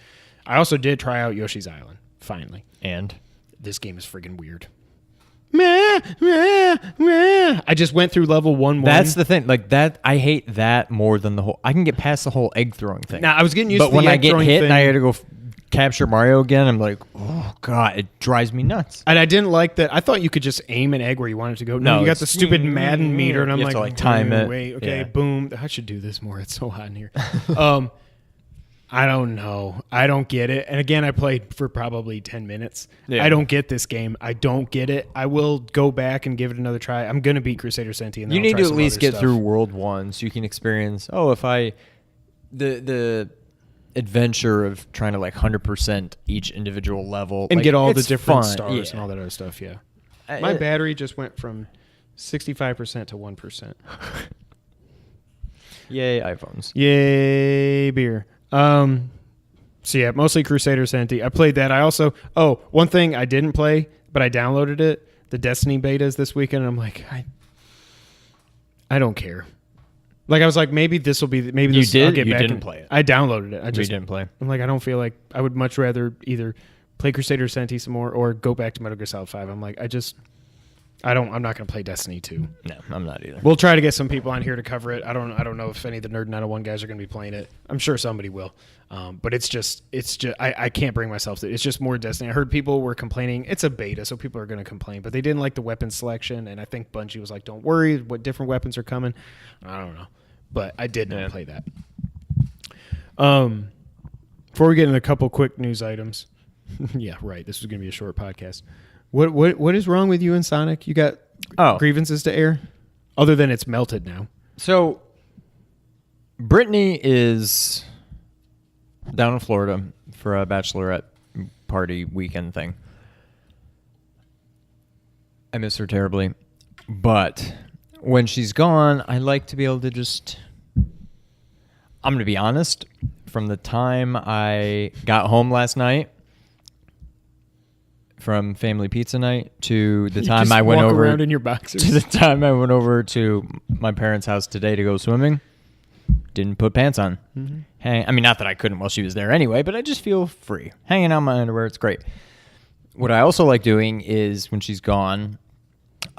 I also did try out Yoshi's Island, finally. And? This game is friggin' weird. I just went through level 1. That's the thing. Like that, I hate that more than the whole. I can get past the whole egg throwing thing. Now I was getting used to the when I egg get throwing hit thing. and I had to go capture Mario again, I'm like, oh god, it drives me nuts. And I didn't like that. I thought you could just aim an egg where you wanted to go. No, you got the stupid Madden meter, and I'm you have like, to, time it. wait, okay, Yeah. boom. I should do this more. It's so hot in here. I don't know. I don't get it. And again, I played for probably 10 minutes. Yeah. I don't get this game. I don't get it. I will go back and give it another try. I'm going to beat Crusader of Centy. And then You I'll need try to at some least other get stuff. through World 1 so you can experience, the adventure of trying to like 100% each individual level. And like, get all the it's different fun. stars Yeah. and all that other stuff, yeah. My battery just went from 65% to 1%. Yay, iPhones. Yay, beer. So yeah, mostly Crusader Centy. I played that. I also one thing I didn't play, but I downloaded it. The Destiny betas this weekend. And I'm like, I don't care. Like I was like, maybe this will be. Maybe You this, did? I'll get You back didn't and- play it. I downloaded it. I You just didn't play. I'm like, I don't feel like I would much rather either play Crusader Centy some more or go back to Metal Gear Solid 5. I'm like, I'm not going to play Destiny 2. No, I'm not either. We'll try to get some people on here to cover it. I don't know if any of the Nerd 901 guys are going to be playing it. I'm sure somebody will. But it's just I can't bring myself to it. It's just more Destiny. I heard people were complaining. It's a beta, so people are going to complain, but they didn't like the weapon selection, and I think Bungie was like, don't worry, what different weapons are coming. I don't know. But I did not play that. Before we get into a couple quick news items. Yeah, right. This is going to be a short podcast. What is wrong with you and Sonic? You got grievances to air? Other than it's melted now. So, Brittany is down in Florida for a bachelorette party weekend thing. I miss her terribly. But when she's gone, I like to be able to just... I'm going to be honest. From the time I got home last night, from family pizza night to the time I went over around in your boxers. to the time I went over to my parents' house today to go swimming, didn't put pants on. Mm-hmm. I mean, not that I couldn't while she was there anyway, but I just feel free. Hanging out in my underwear, it's great. What I also like doing is when she's gone,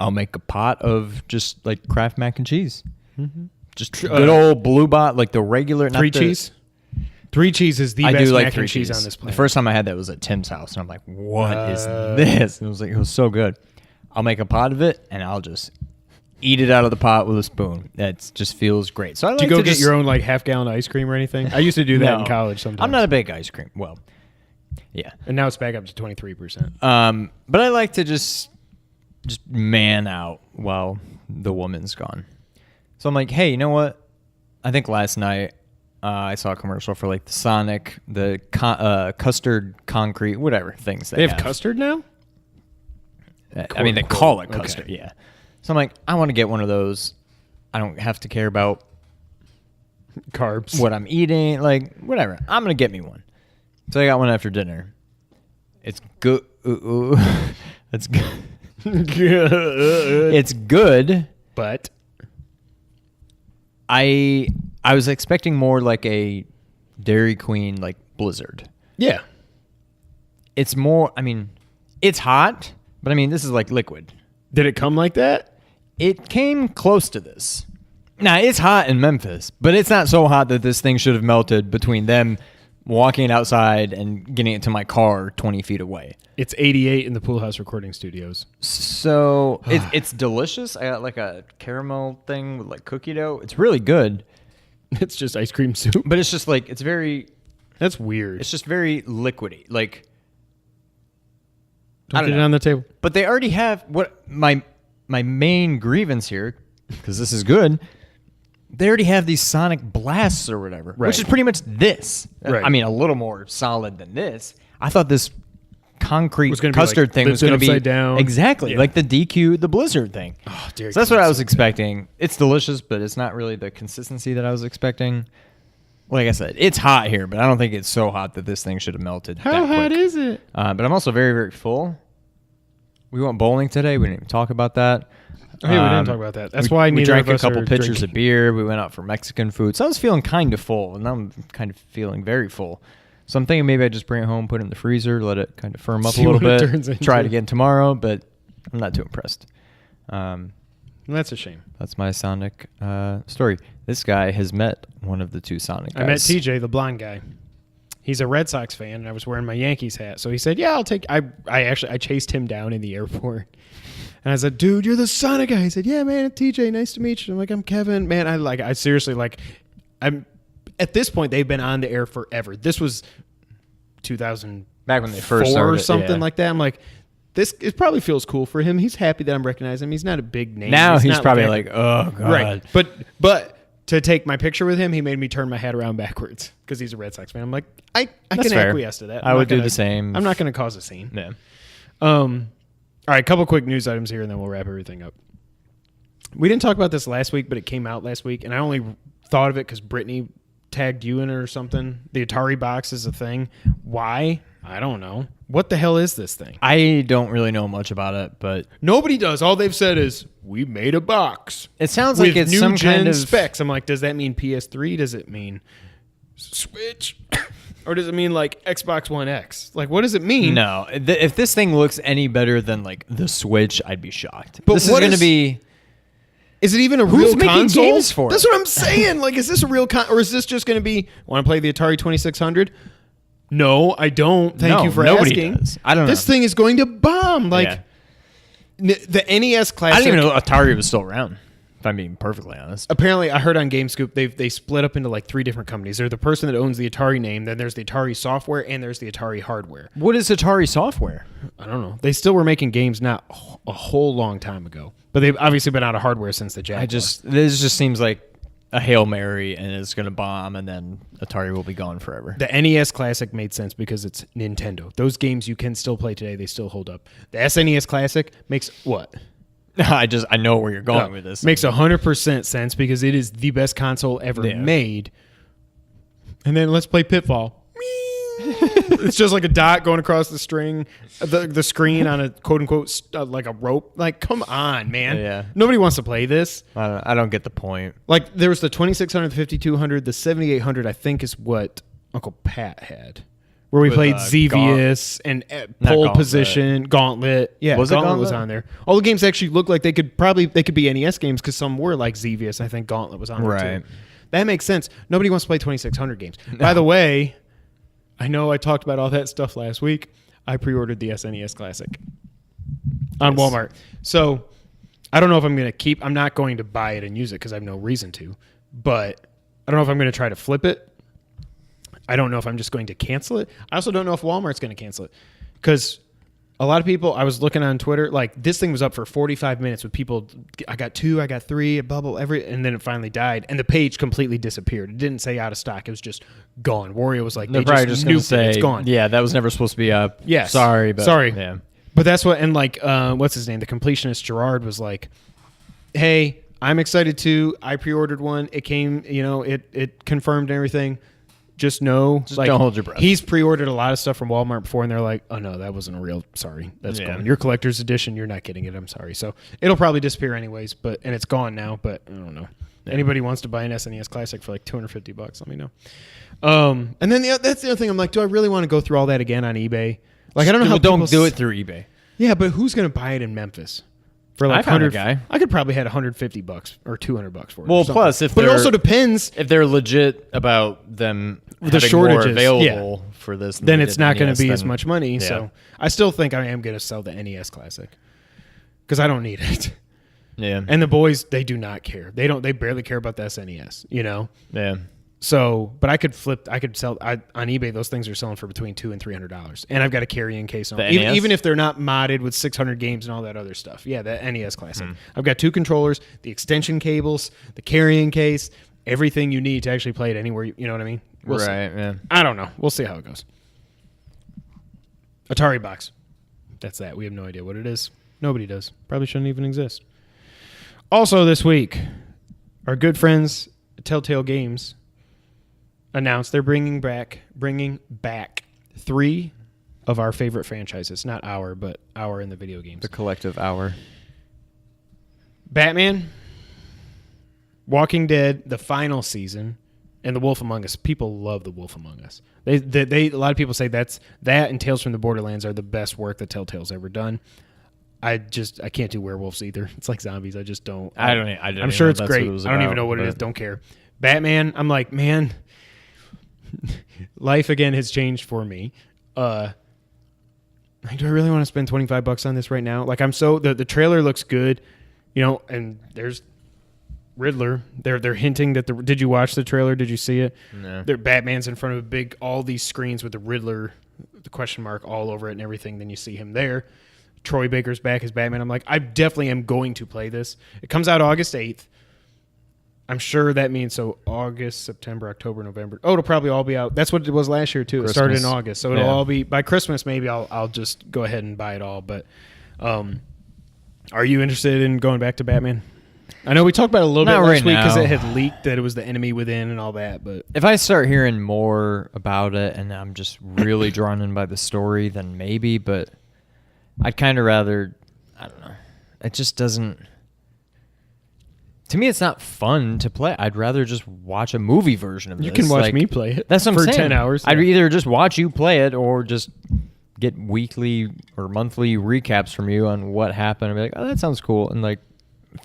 I'll make a pot of just like Kraft mac and cheese. Mm-hmm. Just good old blue bot, like the regular. Three cheese? Three cheese is the best mac and cheese on this planet. The first time I had that was at Tim's house, and I'm like, what is this? And it was so good. I'll make a pot of it, and I'll just eat it out of the pot with a spoon. That just feels great. So I like do you go to get your own like half-gallon ice cream or anything? I used to do that in college sometimes. I'm not a big ice cream. Well, yeah. And now it's back up to 23%. But I like to just man out while the woman's gone. So I'm like, hey, you know what? I think last night I saw a commercial for like the Sonic, the custard concrete, whatever things they have custard now? I mean, they call it custard, yeah. So I'm like, I want to get one of those. I don't have to care about carbs, what I'm eating, like whatever. I'm going to get me one. So I got one after dinner. It's good. It's good. It's good. But I was expecting more like a Dairy Queen, like Blizzard. Yeah. It's more, I mean, it's hot, but I mean, this is like liquid. Did it come like that? It came close to this. Now, it's hot in Memphis, but it's not so hot that this thing should have melted between them walking outside and getting it to my car 20 feet away. It's 88 in the Pool House recording studios. So it's delicious. I got like a caramel thing with like cookie dough. It's really good. It's just ice cream soup. But it's just like, it's very... That's weird. It's just very liquidy. Like... Don't get it on the table. But they already have... what my main grievance here, because this is good... They already have these Sonic Blasts or whatever, which is pretty much this. Right. I mean, a little more solid than this. I thought this concrete custard like, thing was going to be upside down. Exactly, like the DQ, the Blizzard thing. Oh, dear. So that's what I was expecting. It's delicious, but it's not really the consistency that I was expecting. Like I said, it's hot here, but I don't think it's so hot that this thing should have melted. How hot is it? But I'm also very, very full. We went bowling today. We didn't even talk about that. Oh, hey, we didn't talk about that. That's why we drank a couple pitchers drinking. of beer. We went out for Mexican food. So I was feeling kind of full, and now I'm kind of feeling very full. So I'm thinking maybe I just bring it home, put it in the freezer, let it kind of firm up a little bit, try it again tomorrow, but I'm not too impressed. That's a shame. That's my Sonic story. This guy has met one of the two Sonic guys. I met TJ, the blonde guy. He's a Red Sox fan, and I was wearing my Yankees hat. So he said, yeah, I'll take... I chased him down in the airport. And I said, dude, you're the Sonic guy. He said, yeah, man, TJ, nice to meet you. I'm like, I'm Kevin. Man, I seriously, like, at this point they've been on the air forever. This was 2000 back when they first started or something like that. I'm like, this it probably feels cool for him. He's happy that I'm recognizing him. He's not a big name. Now he's not probably like, oh god. Right. But to take my picture with him, he made me turn my head around backwards because he's a Red Sox fan. I'm like, I can fair. acquiesce to that. I would do the same. I'm not going to cause a scene. Yeah. All right, a couple quick news items here, and then we'll wrap everything up. We didn't talk about this last week, but it came out last week, and I only thought of it because Brittany tagged you in it or something. The Atari Box is a thing. Why? I don't know. What the hell is this thing? I don't really know much about it, but Nobody does. All they've said is, we made a box. it sounds With like it's new some gen kind of specs. I'm like, does that mean PS3? Does it mean Switch? Or does it mean like Xbox One X? Like, what does it mean? No, if this thing looks any better than like the Switch, I'd be shocked. But this is what going to is- be. Is it even a Who's real making console? games for it? That's what I'm saying. Like, is this a real or is this just going to be, want to play the Atari 2600? No, I don't. Thank No, you for nobody asking. does. I don't know. This thing is going to bomb. Like, Yeah. the NES Classic. I didn't even know Atari was still around. If I'm being perfectly honest. Apparently, I heard on GameScoop they split up into like 3 different companies. There's the person that owns the Atari name, then there's the Atari software, and there's the Atari hardware. What is Atari software? I don't know. They still were making games not a whole long time ago, but they've obviously been out of hardware since the Jaguar. This just seems like a Hail Mary and it's going to bomb and then Atari will be gone forever. The NES Classic made sense because it's Nintendo. Those games you can still play today. They still hold up. The SNES Classic makes what? I know where you're going with this. Makes 100% sense because it is the best console ever made. And then let's play Pitfall. It's just like a dot going across the string, the screen on a quote unquote like a rope. Like, come on, man. Yeah. Nobody wants to play this. I don't get the point. Like, there was the 2600, the 5200, the 7800. I think is what Uncle Pat had, where we played Xevious and pole Gauntlet. position, Gauntlet. Yeah, Was it Gauntlet was Gauntlet? on there. All the games actually looked like they could be NES games because some were like Xevious. I think Gauntlet was on there Right. too. That makes sense. Nobody wants to play 2600 games. By the way, I know I talked about all that stuff last week. I pre-ordered the SNES Classic on Walmart. So I don't know if I'm going to I'm not going to buy it and use it because I have no reason to. But I don't know if I'm going to try to flip it. I don't know if I'm just going to cancel it. I also don't know if Walmart's going to cancel it. Because a lot of people, I was looking on Twitter, like this thing was up for 45 minutes with people, I got 2, I got 3, a bubble, and then it finally died. And the page completely disappeared. It didn't say out of stock. It was just gone. Wario was like, They're they probably just just going to nuked say, it. It's gone. yeah, that was never supposed to be up. Yes. Sorry. Yeah. But that's what, and like, what's his name? The completionist Gerard was like, hey, I'm excited too. I pre-ordered one. It came, it confirmed everything. Just know, Just don't hold your breath. He's pre-ordered a lot of stuff from Walmart before, and they're like, "Oh no, that wasn't a real. Sorry, that's gone. Your collector's edition. You're not getting it. I'm sorry." So it'll probably disappear anyways. And it's gone now. But I don't know. Yeah. Anybody wants to buy an SNES Classic for like $250? Let me know. And then that's the other thing. I'm like, do I really want to go through all that again on eBay? Like, I don't know how. Don't do it through eBay. Yeah, but who's going to buy it in Memphis? For like I found a 100 guy. I could probably had $150 or $200 for it. Well, or something. plus but it also depends. If they're legit about them The having shortages, more available for this, Then than it's they not did going NES, to be as then- much money. yeah. So I still think I am going to sell the NES Classic because I don't need it. Yeah. And the boys, they do not care. They barely care about the SNES. Yeah. So, but I could sell on eBay. Those things are selling for between $200 and $300, and I've got a carrying case on The even, NES? even if they're not modded with 600 games and all that other stuff. Yeah, the NES Classic. I've got 2 controllers, the extension cables, the carrying case, everything you need to actually play it anywhere. You know what I mean? We'll see. Right. Yeah. I don't know. We'll see how it goes. Atari Box. That's that. We have no idea what it is. Nobody does. Probably shouldn't even exist. Also this week, our good friends at Telltale Games announced they're bringing back 3 of our favorite franchises. Not our, but our in the video games. The collective hour. Batman, Walking Dead, the final season, and The Wolf Among Us. People love The Wolf Among Us. They a lot of people say that and Tales from the Borderlands are the best work that Telltale's ever done. I can't do werewolves either. It's like zombies. I just don't. I'm sure it's great. I don't even know what it is. Don't care. Batman, I'm like, man, life again has changed for me. Do I really want to spend $25 on this right now? Like, I'm so the trailer looks good, and there's Riddler. They're hinting that did you watch the trailer? Did you see it? No. Batman's in front of all these screens with the Riddler, the question mark all over it and everything. Then you see him there. Troy Baker's back as Batman. I'm like, I definitely am going to play this. It comes out August 8th. I'm sure that means August, September, October, November. Oh, it'll probably all be out. That's what it was last year too. It started in August, so it'll all be by Christmas. Maybe I'll just go ahead and buy it all. But are you interested in going back to Batman? I know we talked about it a little bit last week because it had leaked that it was the enemy within and all that. But if I start hearing more about it and I'm just really drawn in by the story, then maybe. But I'd kind of rather, I don't know. It just doesn't. To me, it's not fun to play. I'd rather just watch a movie version of this. You can watch me play it. That's what I'm saying. For 10 hours. I'd either just watch you play it or just get weekly or monthly recaps from you on what happened and be like, oh, that sounds cool. And like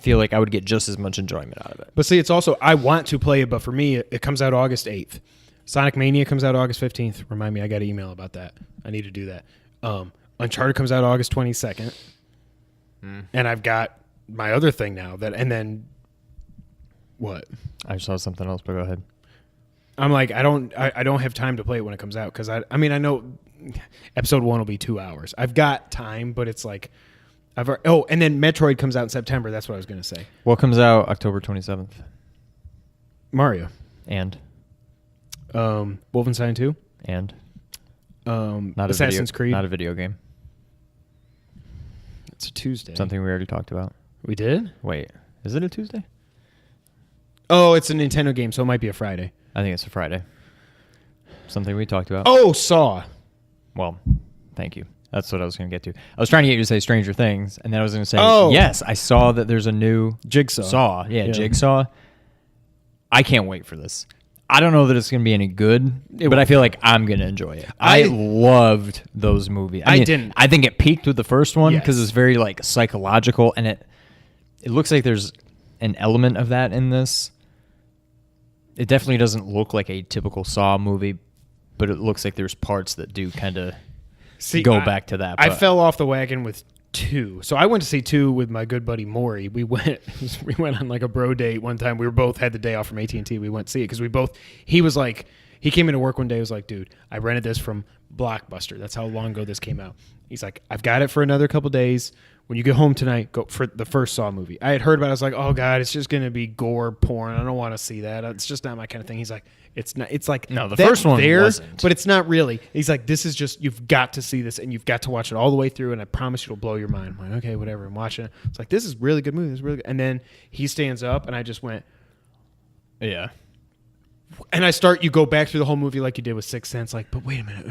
feel like I would get just as much enjoyment out of it. But see, it's also, I want to play it, but for me, it comes out August 8th. Sonic Mania comes out August 15th. Remind me, I got an email about that. I need to do that. Uncharted comes out August 22nd. And I've got my other thing now and then what? I saw something else, but go ahead. I'm like, I don't have time to play it when it comes out because I know episode 1 will be 2 hours. I've got time, but it's like and then Metroid comes out in September. That's what I was going to say. What comes out October 27th? Mario. And Wolfenstein 2. And not Assassin's Creed. Not a video game. It's a Tuesday. Something we already talked about. We did? Wait, is it a Tuesday? Oh, it's a Nintendo game, so it might be a Friday. I think it's a Friday. Something we talked about. Oh, Saw. Well, thank you. That's what I was going to get to. I was trying to get you to say Stranger Things, and then I was going to say, yes, I saw that there's a new Jigsaw. Jigsaw. I can't wait for this. I don't know that it's going to be any good, but I feel like I'm going to enjoy it. I loved those movies. I think it peaked with the first one because it's very like psychological, and it looks like there's an element of that in this. It definitely doesn't look like a typical Saw movie, but it looks like there's parts that do kind of go back to that. I fell off the wagon with 2. So I went to see 2 with my good buddy Maury. We went on like a bro date one time. We both had the day off from AT&T. We went to see it because he was like, he came into work one day. He was like, dude, I rented this from Blockbuster. That's how long ago this came out. He's like, I've got it for another couple days. When you get home tonight, go for the first Saw movie. I had heard about it. I was like, oh, God, it's just going to be gore porn. I don't want to see that. It's just not my kind of thing. He's like, it's not. It's like, no, the first one wasn't. But it's not really. He's like, this is just, you've got to see this, and you've got to watch it all the way through, and I promise you it'll blow your mind. I'm like, okay, whatever. I'm watching it. It's like, this is a really good movie. This is really good. And then he stands up, and I just went. Yeah. And you go back through the whole movie like you did with Sixth Sense, like, but wait a minute.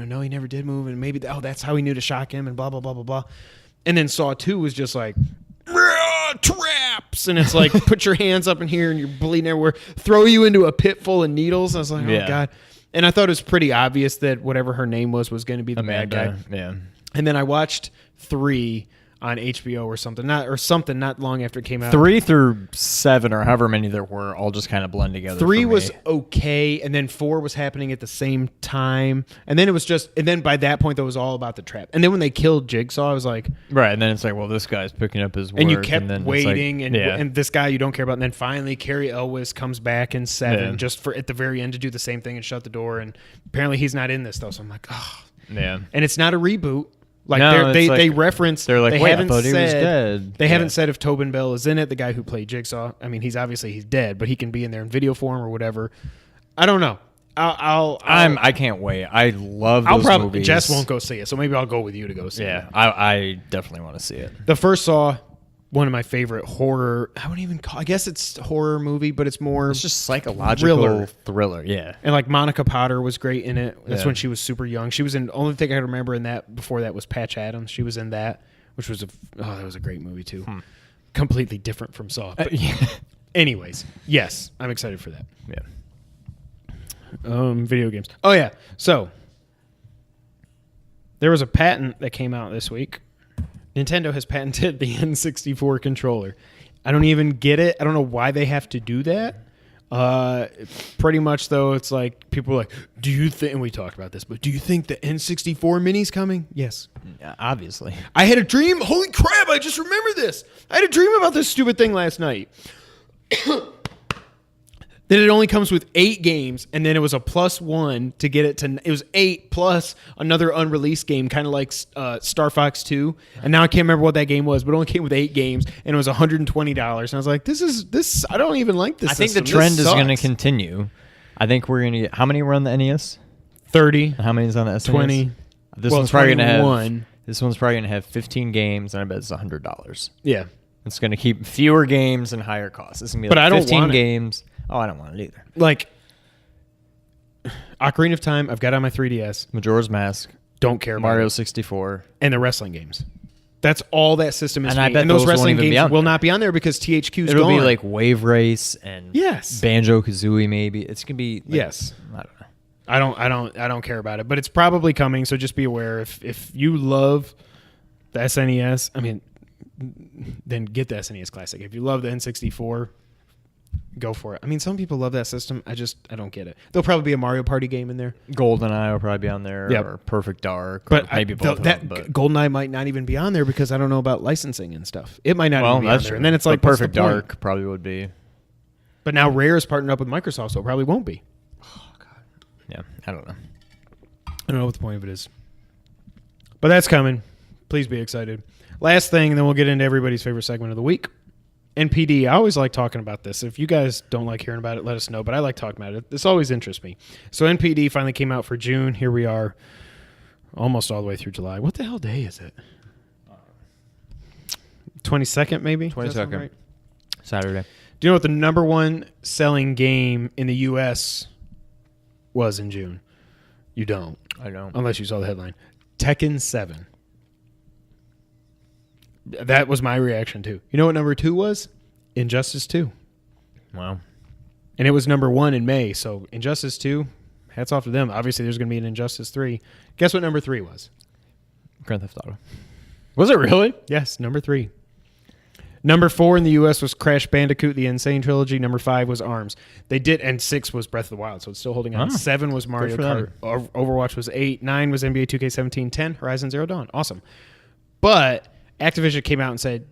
No, he never did move, and maybe, that's how he knew to shock him, and blah, blah, blah, blah, blah. And then Saw 2 was just like, traps! And it's like, put your hands up in here and you're bleeding everywhere. Throw you into a pit full of needles. I was like, oh, God. And I thought it was pretty obvious that whatever her name was going to be the bad guy. Yeah. And then I watched 3 on HBO or something, not long after it came out. 3 through 7 or however many there were all just kind of blend together. 3 was okay, and then 4 was happening at the same time, and then then by that point that was all about the trap. And then when they killed Jigsaw, I was like, right, and then it's like, well, this guy's picking up his work, and you kept and then waiting, and this guy you don't care about, and then finally Carrie Elwes comes back in 7 just for at the very end to do the same thing and shut the door, and apparently he's not in this though, so I'm like, oh, yeah, and it's not a reboot. Like no, they reference. They're like, wait, I thought he was dead. They haven't said if Tobin Bell is in it, the guy who played Jigsaw. I mean, he's dead, but he can be in there in video form or whatever. I don't know. I can't wait. I love those movies. Jess won't go see it, so maybe I'll go with you to go see it. Yeah, I definitely want to see it. The first Saw, one of my favorite horror. I guess it's horror movie, but it's just psychological thriller. Yeah, and like Monica Potter was great in it. That's when she was super young. She was in. Only thing I remember in that before that was Patch Adams. She was in that, which was that was a great movie too. Completely different from Saw. But anyways, yes, I'm excited for that. Yeah. Video games. Oh yeah. So there was a patent that came out this week. Nintendo has patented the N64 controller. I don't even get it. I don't know why they have to do that. Pretty much, though, it's like people are like, do you think, and we talked about this, but do you think the N64 Mini's coming? Yes. Obviously. I had a dream. Holy crap, I just remembered this. I had a dream about this stupid thing last night. Then it only comes with 8 games, and then it was a +1 to get it to. It was 8 plus another unreleased game, kind of like Star Fox 2. And now I can't remember what that game was, but it only came with 8 games, and it was $120. And I was like, this. I don't even like this. I think the trend is going to continue. I think we're going to get. How many were on the NES? 30. How many is on the SNES? 20. This one's probably going to have. This one's probably going to have 15 games, and I bet it's $100. Yeah. It's going to keep fewer games and higher costs. It's going to be like I don't 15 want games. Oh, I don't want it either. Like, Ocarina of Time, I've got on my 3DS. Majora's Mask. Don't care about Mario it. 64. And the wrestling games. That's all that system is. And I bet those those wresling won't even be games on will there. not be on there because THQ's It'll gone. be like Wave Race and Yes. Banjo-Kazooie maybe. It's going to be... Like, Yes. I don't know. I don't care about it, but it's probably coming. So just be aware. If you love the SNES, I mean, then get the SNES Classic. If you love the N64, go for it. I mean, some people love that system. I don't get it. There'll probably be a Mario Party game in there. GoldenEye will probably be on there, Yep. or Perfect Dark, But or maybe both of them. But GoldenEye might not even be on there because I don't know about licensing and stuff. It might not even be on there. True. And then it's But like what's Perfect the point? Dark probably would be. But now Rare is partnered up with Microsoft, so it probably won't be. Yeah, I don't know. I don't know what the point of it is. But that's coming. Please be excited. Last thing, and then we'll get into everybody's favorite segment of the week. NPD. I always like talking about this. If you guys don't like hearing about it, let us know. But I like talking about it. This always interests me. So NPD finally came out for June. Here we are, almost all the way through July. What the hell day is it? 22nd, maybe? 22nd. Right? Saturday. Do you know what the number one selling game in the U.S. was in June? You don't. I don't. Unless you saw the headline. Tekken 7. That was my reaction, too. You know what number 2 was? Injustice 2. Wow. And it was number 1 in May. So Injustice 2, hats off to them. Obviously, there's going to be an Injustice 3. Guess what number 3 was? Grand Theft Auto. Was it really? Yes, number 3. Number 4 in the U.S. was Crash Bandicoot, the Insane Trilogy. Number 5 was ARMS. They did, and 6 was Breath of the Wild, so it's still holding on. 7 was Mario Kart. Overwatch was 8. 9 was NBA 2K17. 10, Horizon Zero Dawn. Awesome. But Activision came out and said,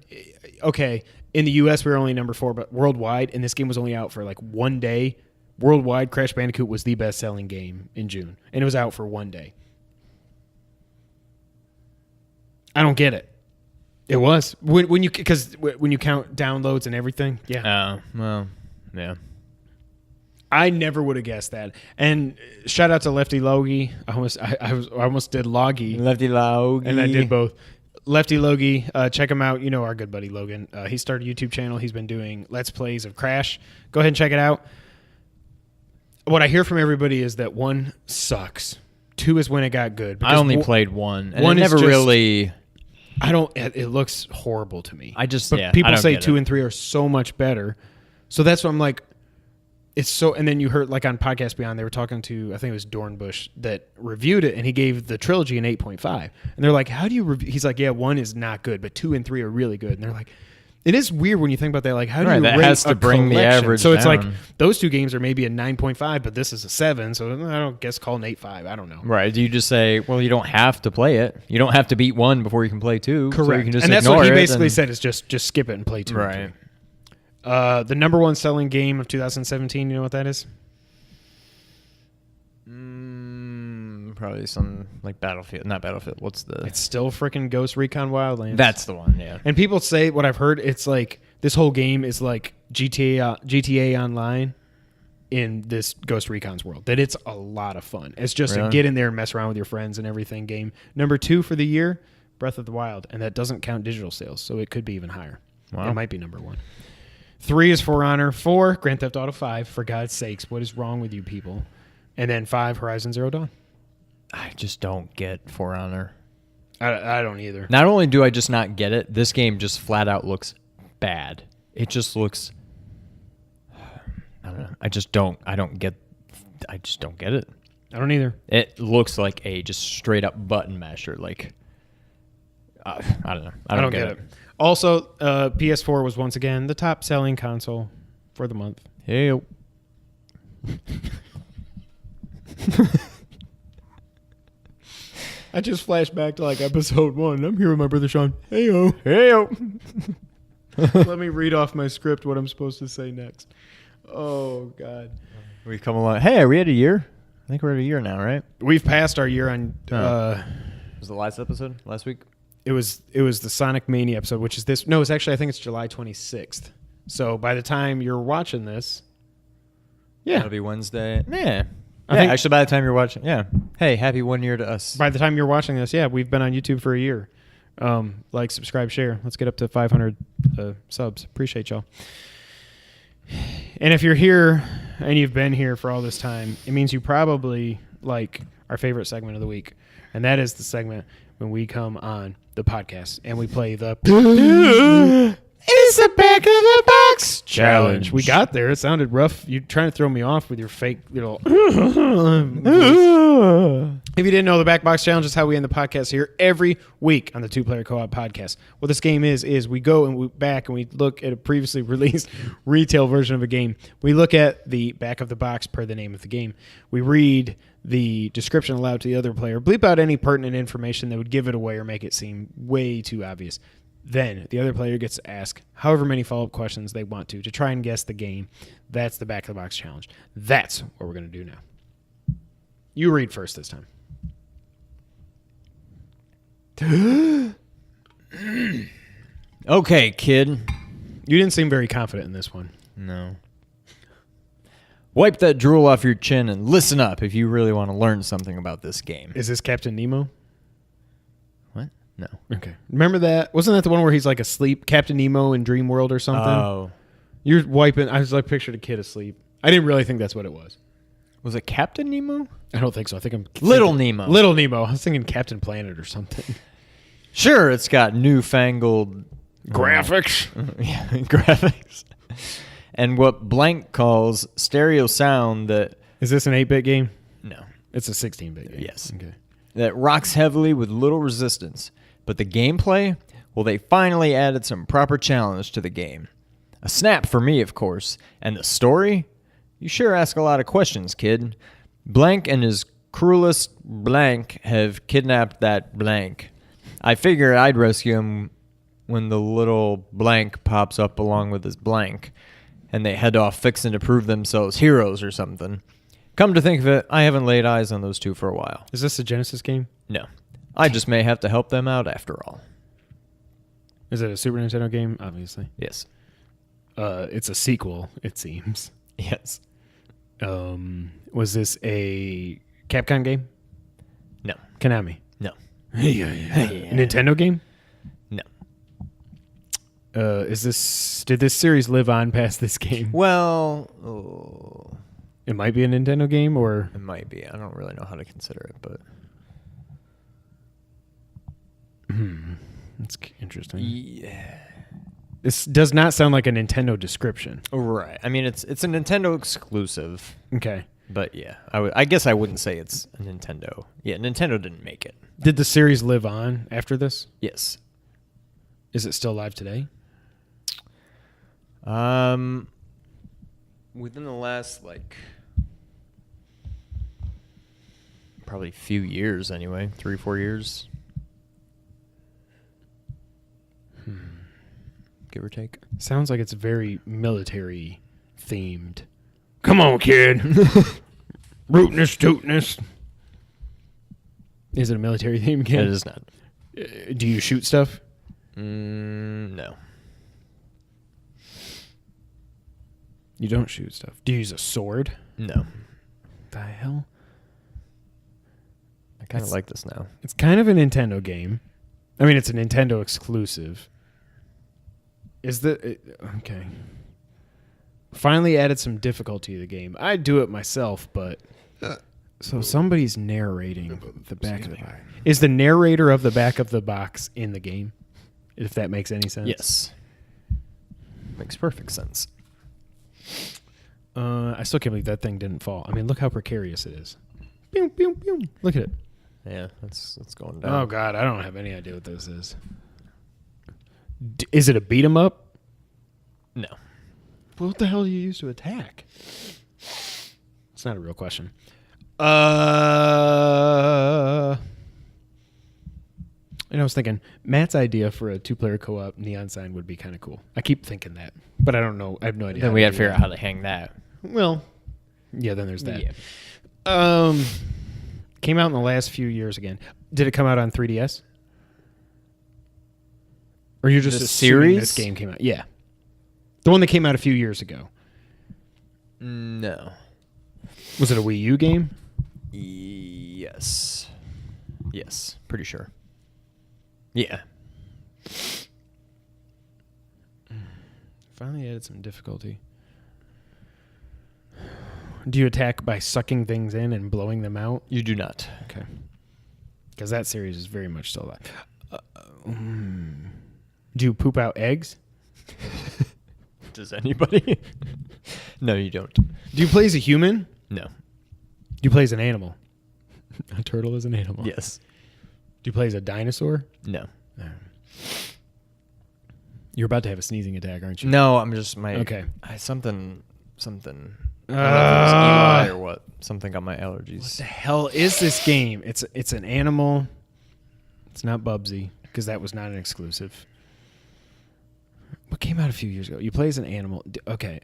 okay, in the U.S. we were only number 4, but worldwide, and this game was only out for like 1 day. Worldwide, Crash Bandicoot was the best-selling game in June, and it was out for 1 day. I don't get it. It was when you count downloads and everything. Yeah. Well, yeah. I never would have guessed that. And shout out to Lefty Logie. I almost did Logie. Lefty Logie. And I did both. Lefty Logie, check him out. You know our good buddy Logan. He started a YouTube channel. He's been doing Let's Plays of Crash. Go ahead and check it out. What I hear from everybody is that 1 sucks. 2 is when it got good. I only played 1. And 1 it never is just, really... It looks horrible to me. People say 2 and 3 are so much better. So that's what I'm like, it's so, and then you heard like on Podcast Beyond, they were talking to, I think it was Dornbush that reviewed it, and he gave the trilogy an 8.5. And they're like, how do you review? He's like, yeah, 1 is not good, but 2 and 3 are really good. And they're like, it is weird when you think about that. Like, how do you that rate has to bring the average So it's down. like those 2 games are maybe a 9.5, but this is a 7. So I don't guess call an 8.5. I don't know. Right. Do you just say, well, you don't have to play it. You don't have to beat 1 before you can play 2. Correct. So you can just and that's what he ignore it basically said is just skip it and play 2. Right. The number 1 selling game of 2017, you know what that is? Probably some like Battlefield. Not Battlefield. What's the... It's still freaking Ghost Recon Wildlands. That's the one, yeah. And people say, what I've heard, it's like this whole game is like GTA Online in this Ghost Recon's world. That it's a lot of fun. It's just a get in there and mess around with your friends and everything game. Number 2 for the year, Breath of the Wild. And that doesn't count digital sales, so it could be even higher. Wow. It might be number 1. 3 is For Honor. 4, Grand Theft Auto 5. For God's sakes, what is wrong with you people? And then 5, Horizon Zero Dawn. I just don't get For Honor. I don't either. Not only do I just not get it, this game just flat out looks bad. It just looks... I don't know. I just don't get it. I don't either. It looks like a just straight up button masher. Like, I don't know. I don't get it. Also, PS4 was once again the top selling console for the month. Hey. I just flashed back to like episode 1. I'm here with my brother Sean. Hey-o. Hey-o. Let me read off my script what I'm supposed to say next. Oh, God. We've come along. Hey, are we at a year? I think we're at a year now, right? We've passed our year on... was the last episode last week? It was the Sonic Mania episode, which is this... No, it's actually, I think it's July 26th. So by the time you're watching this... Yeah. That'll be Wednesday. Yeah. I think, actually, by the time you're watching... Yeah. Hey, happy 1 year to us. By the time you're watching this, yeah, we've been on YouTube for a year. Like, subscribe, share. Let's get up to 500 subs. Appreciate y'all. And if you're here and you've been here for all this time, it means you probably like our favorite segment of the week. And that is the segment when we come on the podcast and we play the It's the Back of the Box Challenge. We got there. It sounded rough. You're trying to throw me off with your fake little... If you didn't know, the Back Box Challenge is how we end the podcast here every week on the Two Player Co-op podcast. What this game is we go and we back and we look at a previously released retail version of a game. We look at the back of the box per the name of the game. We read the description aloud to the other player, bleep out any pertinent information that would give it away or make it seem way too obvious. Then the other player gets to ask however many follow-up questions they want to try and guess the game. That's the Back of the Box Challenge. That's what we're going to do now. You read first this time. Okay, kid. You didn't seem very confident in this one. No. Wipe that drool off your chin and listen up if you really want to learn something about this game. Is this Captain Nemo? What? No. Okay. Remember that? Wasn't that the one where he's like asleep? Captain Nemo in Dream World or something? Oh. You're wiping... I was like pictured a kid asleep. I didn't really think that's what it was. Was it Captain Nemo? I don't think so. I think I'm... Little Nemo. Little Nemo. I was thinking Captain Planet or something. Sure, it's got newfangled... Graphics. Yeah, graphics. And what Blank calls stereo sound that... Is this an 8-bit game? No. It's a 16-bit game. Yes. Okay. That rocks heavily with little resistance. But the gameplay? Well, they finally added some proper challenge to the game. A snap for me, of course. And the story? You sure ask a lot of questions, kid. Blank and his cruelest blank have kidnapped that blank. I figured I'd rescue him when the little blank pops up along with his blank, and they head off fixing to prove themselves heroes or something. Come to think of it, I haven't laid eyes on those two for a while. Is this a Genesis game? No. I just may have to help them out after all. Is it a Super Nintendo game? Obviously. Yes. It's a sequel, it seems. Yes. Was this a Capcom game? No. Konami? No. Yeah. Nintendo game? No. Did this series live on past this game? Well, It might be a Nintendo game, or it might be. I don't really know how to consider it, but... That's interesting. Yeah. This does not sound like a Nintendo description. Right. I mean, it's a Nintendo exclusive. Okay. But yeah, I guess I wouldn't say it's a Nintendo. Yeah, Nintendo didn't make it. Did the series live on after this? Yes. Is it still live today? Within the last probably few years anyway, 3-4 years. Give or take. Sounds like it's very military themed. Come on, kid. Rootness, tootness. Is it a military theme game? It is not. Do you shoot stuff? No. You don't shoot stuff. Do you use a sword? No. The hell? I kind of like this now. It's kind of a Nintendo game. I mean, it's a Nintendo exclusive. Okay. Finally added some difficulty to the game. I'd do it myself, but... So somebody's narrating the back of the box. Is the narrator of the back of the box in the game? If that makes any sense? Yes. Makes perfect sense. I still can't believe that thing didn't fall. I mean, look how precarious it is. Pew, pew, pew. Look at it. Yeah, that's going down. Oh, God, I don't have any idea what this is. Is it a beat 'em up? No. Well, what the hell do you use to attack? It's not a real question. And I was thinking, Matt's idea for a 2-player co-op neon sign would be kind of cool. I keep thinking that, but I don't know. I have no idea. Then we had to figure out how to hang that. Well, yeah, then there's that. Yeah. Came out in the last few years again. Did it come out on 3DS? Or you're just The assuming series? this game came out? Yeah. The one that came out a few years ago. No. Was it a Wii U game? Yes. Yes, pretty sure. Yeah. Finally added some difficulty. Do you attack by sucking things in and blowing them out? You do not. Okay. Because that series is very much still alive. Do you poop out eggs? Does anybody? No, you don't. Do you play as a human? No. Do you play as an animal? A turtle is an animal. Yes. Do you play as a dinosaur? No. You're about to have a sneezing attack, aren't you? No, I'm just Okay. Something. I don't know if it was Eli or what. Something got my allergies. What the hell is this game? It's an animal. It's not Bubsy, because that was not an exclusive. What came out a few years ago? You play as an animal. Okay.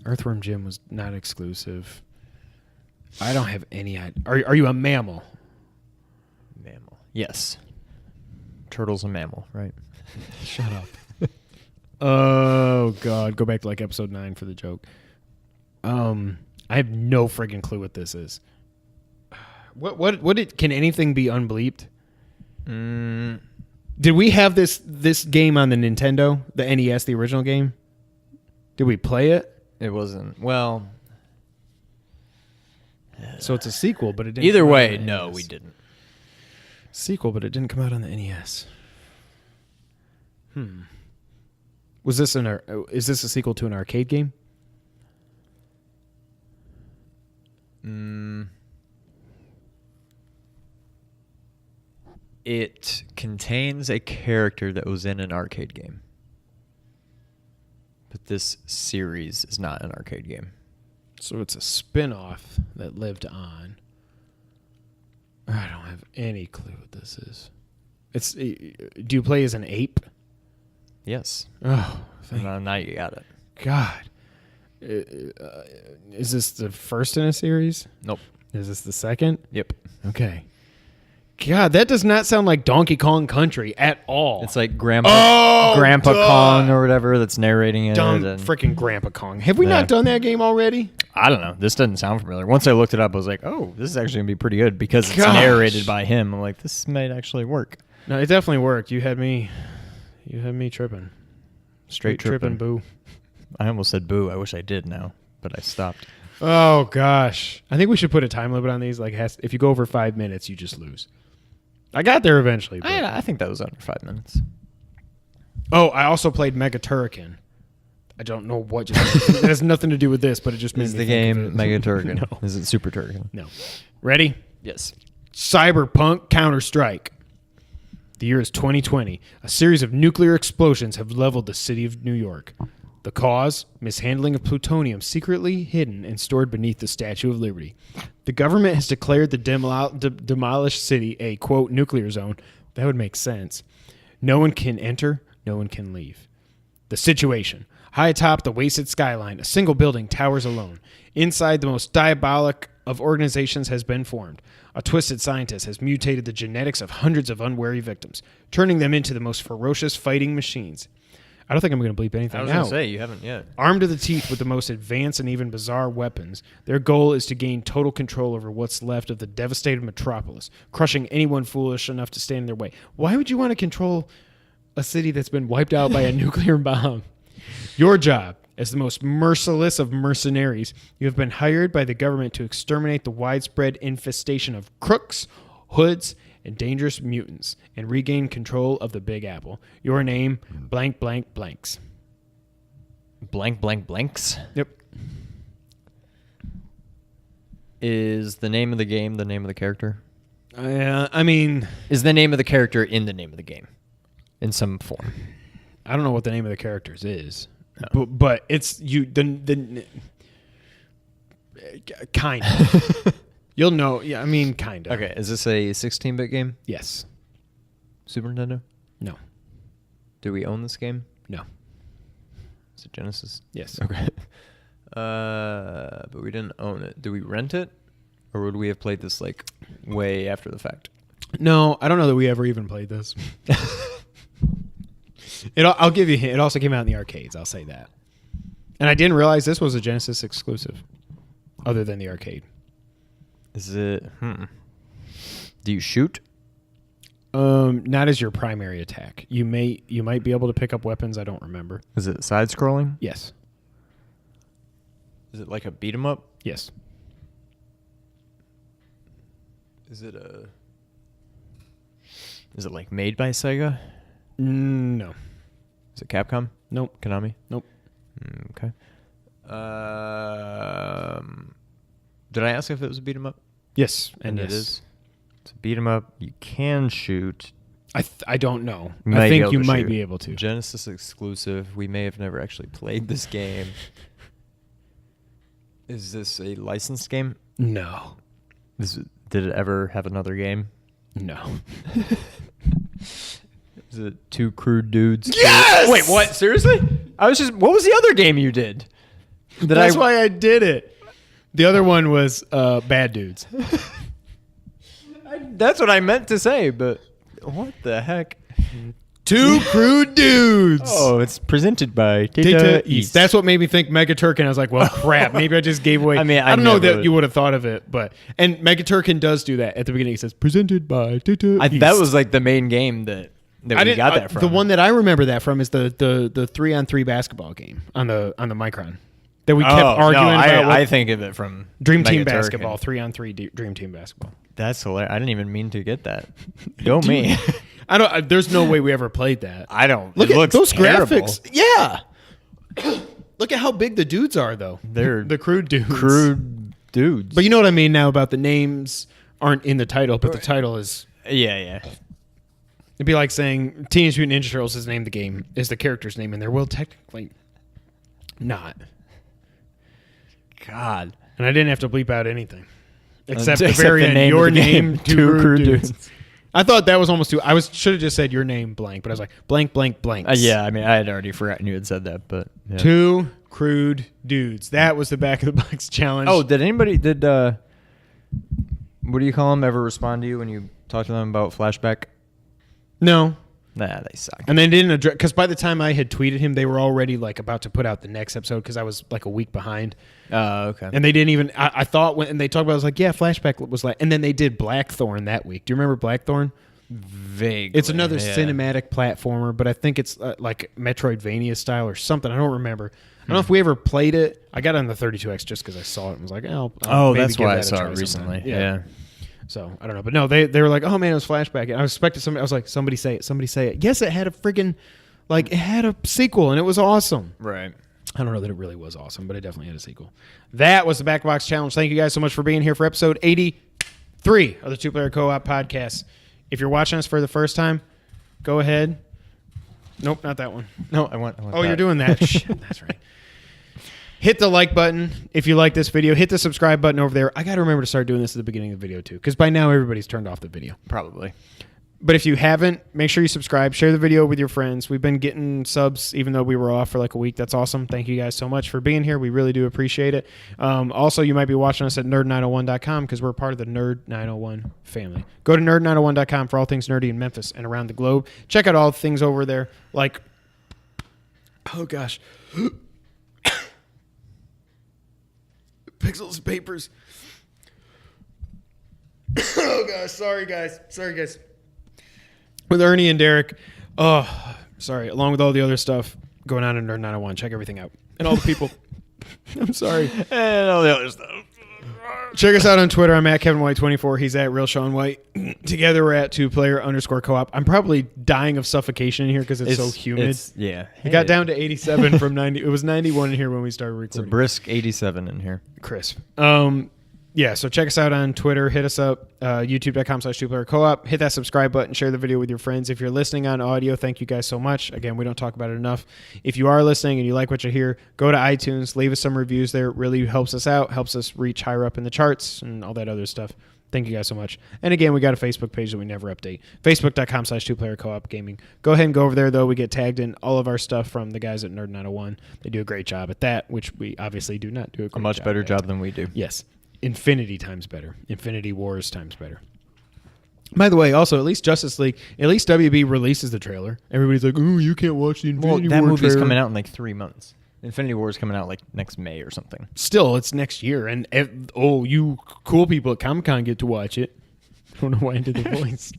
Earthworm Jim was not exclusive. I don't have any idea. Are you a mammal? Mammal. Yes. Turtle's a mammal, right? Shut up. Oh, God. Go back to like episode 9 for the joke. I have no friggin' clue what this is. Can anything be unbleeped? Did we have this game on the Nintendo, the NES, the original game? Did we play it? It wasn't. Well, So it's a sequel, but it didn't. either come out way, on the no, NES. we didn't. Sequel, but it didn't come out on the NES. Was this is this a sequel to an arcade game? It contains a character that was in an arcade game. But this series is not an arcade game. So it's a spin-off that lived on. I don't have any clue what this is. Do you play as an ape? Yes. Oh, thank Now you got it. God. Is this the first in a series? Nope. Is this the second? Yep. Okay. God, that does not sound like Donkey Kong Country at all. It's like Grandpa duh. Kong or whatever that's narrating it. Dumb and- freaking Grandpa Kong. Have we Yeah. not done that game already? I don't know. This doesn't sound familiar. Once I looked it up, I was like, oh, this is actually going to be pretty good because it's Gosh. narrated by him. I'm like, this might actually work. No, it definitely worked. You had me tripping. Straight tripping, boo. I almost said boo. I wish I did now, but I stopped. Oh gosh. I think we should put a time limit on these. Like, if you go over 5 minutes, you just lose. I got there eventually. But... I think that was under 5 minutes. Oh, I also played Mega Turrican. I don't know what just it has nothing to do with this, but it just made Is me the think of game it. Mega Turrican? No. Is it Super Turrican? No. Ready? Yes. Cyberpunk Counter-Strike. The year is 2020. A series of nuclear explosions have leveled the city of New York. The cause? Mishandling of plutonium secretly hidden and stored beneath the Statue of Liberty. The government has declared the demolished city a, quote, nuclear zone. That would make sense. No one can enter. No one can leave. The situation. High atop the wasted skyline, a single building towers alone. Inside, the most diabolic of organizations has been formed. A twisted scientist has mutated the genetics of hundreds of unwary victims, turning them into the most ferocious fighting machines. I don't think I'm going to bleep anything I was out. going to say, you haven't yet. Armed to the teeth with the most advanced and even bizarre weapons, their goal is to gain total control over what's left of the devastated metropolis, crushing anyone foolish enough to stand in their way. Why would you want to control a city that's been wiped out by a nuclear bomb? Your job, as the most merciless of mercenaries, you have been hired by the government to exterminate the widespread infestation of crooks, hoods, and dangerous mutants, and regain control of the Big Apple. Your name, blank, blank, blanks. Blank, blank, blanks. Yep. Is the name of the game the name of the character? I mean, Is the name of the character in the name of the game? In some form. I don't know what the name of the characters is, but it's you. The kind of. You'll know. Yeah, I mean, kind of. Okay, is this a 16-bit game? Yes. Super Nintendo? No. Do we own this game? No. Is it Genesis? Yes. Okay. But we didn't own it. Do we rent it? Or would we have played this like way after the fact? No, I don't know that we ever even played this. I'll give you a hint. It also came out in the arcades. I'll say that. And I didn't realize this was a Genesis exclusive, other than the arcade. Is it? Do you shoot? Not as your primary attack. You might be able to pick up weapons. I don't remember. Is it side-scrolling? Yes. Is it like a beat 'em up? Yes. Is it like made by Sega? No. Is it Capcom? Nope. Konami? Nope. Okay. Did I ask if it was a beat 'em up? Yes, And yes. it is. It's a beat 'em up. You can shoot. I don't know. You I might be think able you to might shoot. be able to. Genesis exclusive. We may have never actually played this game. Is this a licensed game? No. Did it ever have another game? No. Is it Two Crude Dudes? Yes! Wait, what? Seriously? What was the other game you did? That's why I did it. The other one was Bad Dudes. That's what I meant to say, but what the heck? Two Crude Dudes. Oh, it's presented by Data Data East. East. That's what made me think Megaturkin. I was like, well, crap. Maybe I just gave away. I mean, I don't know never- that you would have thought of it, and Megaturkin does do that at the beginning. It says presented by Data East. That was like the main game that we got that from. The one that I remember that from is the 3-on-3 basketball game on the Micron that we kept arguing about. I think of it from Dream Team Megaturkin. Basketball, 3-on-3 Dream Team Basketball. That's hilarious. I didn't even mean to get that. Go me. I don't. There's no way we ever played that. I don't. Look it at looks those terrible. graphics. Yeah. Look at how big the dudes are, though. They're the crude dudes. Crude dudes. But you know what I mean now about the names aren't in the title, but the title is. Yeah. It'd be like saying Teenage Mutant Ninja Turtles is named the game is the character's name in there. Well, technically, not. God. And I didn't have to bleep out anything except the Except very the end. name Your of the name, game. two crude dudes. I thought that was almost too. Should have just said your name blank, but I was like blank blanks. Yeah, I mean, I had already forgotten you had said that, but yeah. Two crude dudes. That was the back of the box challenge. Oh, did what do you call them? Ever respond to you when you talk to them about Flashback? No. Nah, they suck. And they didn't address, because by the time I had tweeted him, they were already like about to put out the next episode because I was like a week behind. Okay. And they didn't even, I thought when they talked about it, I was like, yeah, Flashback was like, and then they did Blackthorn that week. Do you remember Blackthorn? Vaguely. It's another cinematic platformer, but I think it's like Metroidvania style or something. I don't remember. I don't know if we ever played it. I got it on the 32X just because I saw it and was like, I'll maybe that's give why that I a saw try it recently. sometime. Yeah. So I don't know, but no, they were like, oh man, it was Flashback, and I expected somebody. I was like, somebody say it. Yes, it had a friggin' it had a sequel, and it was awesome. Right. I don't know that it really was awesome, but it definitely had a sequel. That was the Backbox Challenge. Thank you guys so much for being here for episode 83 of the Two Player Co-op Podcast. If you're watching us for the first time, go ahead. Nope, not that one. No, I want Oh, you're doing that. Shit, that's right. Hit the like button if you like this video. Hit the subscribe button over there. I got to remember to start doing this at the beginning of the video, too, because by now everybody's turned off the video. Probably. But if you haven't, make sure you subscribe. Share the video with your friends. We've been getting subs even though we were off for like a week. That's awesome. Thank you guys so much for being here. We really do appreciate it. Also, you might be watching us at nerd901.com because we're part of the Nerd 901 family. Go to nerd901.com for all things nerdy in Memphis and around the globe. Check out all the things over there like, oh gosh, Pixels and Papers. Oh gosh, sorry guys. With Ernie and Derek. Oh, sorry. Along with all the other stuff going on in Nerd 901. Check everything out. And all the people. I'm sorry. And all the other stuff. Check us out on Twitter. I'm at Kevin White 24. He's at Real Sean White. Together we're at 2player_co-op. I'm probably dying of suffocation in here because it's so humid. Yeah. It got down to 87 from 90. It was 91 in here when we started recording. It's a brisk 87 in here. Crisp. Yeah, so check us out on Twitter. Hit us up, youtube.com/2playercoop. Hit that subscribe button. Share the video with your friends. If you're listening on audio, thank you guys so much. Again, we don't talk about it enough. If you are listening and you like what you hear, go to iTunes. Leave us some reviews there. It really helps us out. Helps us reach higher up in the charts and all that other stuff. Thank you guys so much. And again, we got a Facebook page that we never update. Facebook.com/2playercoop gaming. Go ahead and go over there, though. We get tagged in all of our stuff from the guys at Nerd 901. They do a great job at that, which we obviously do not do a great job. A much better job than we do. Yes. Infinity times better. Infinity Wars times better. By the way, also, at least Justice League, at least WB releases the trailer. Everybody's like, oh, you can't watch the Infinity War that movie's trailer. coming out in like 3 months. Infinity War is coming out like next May or something. Still, it's next year. And, you cool people at Comic-Con get to watch it. I don't know why I did the voice.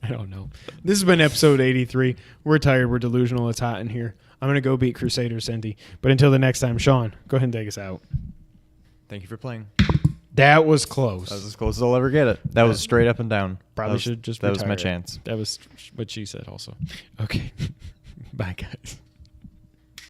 I don't know. This has been episode 83. We're tired. We're delusional. It's hot in here. I'm going to go beat Crusader of Centy. But until the next time, Sean, go ahead and take us out. Thank you for playing. That was close. That was as close as I'll ever get it. That was straight up and down. Probably should just That was my retire it. chance. That was what she said also. Okay. Bye, guys.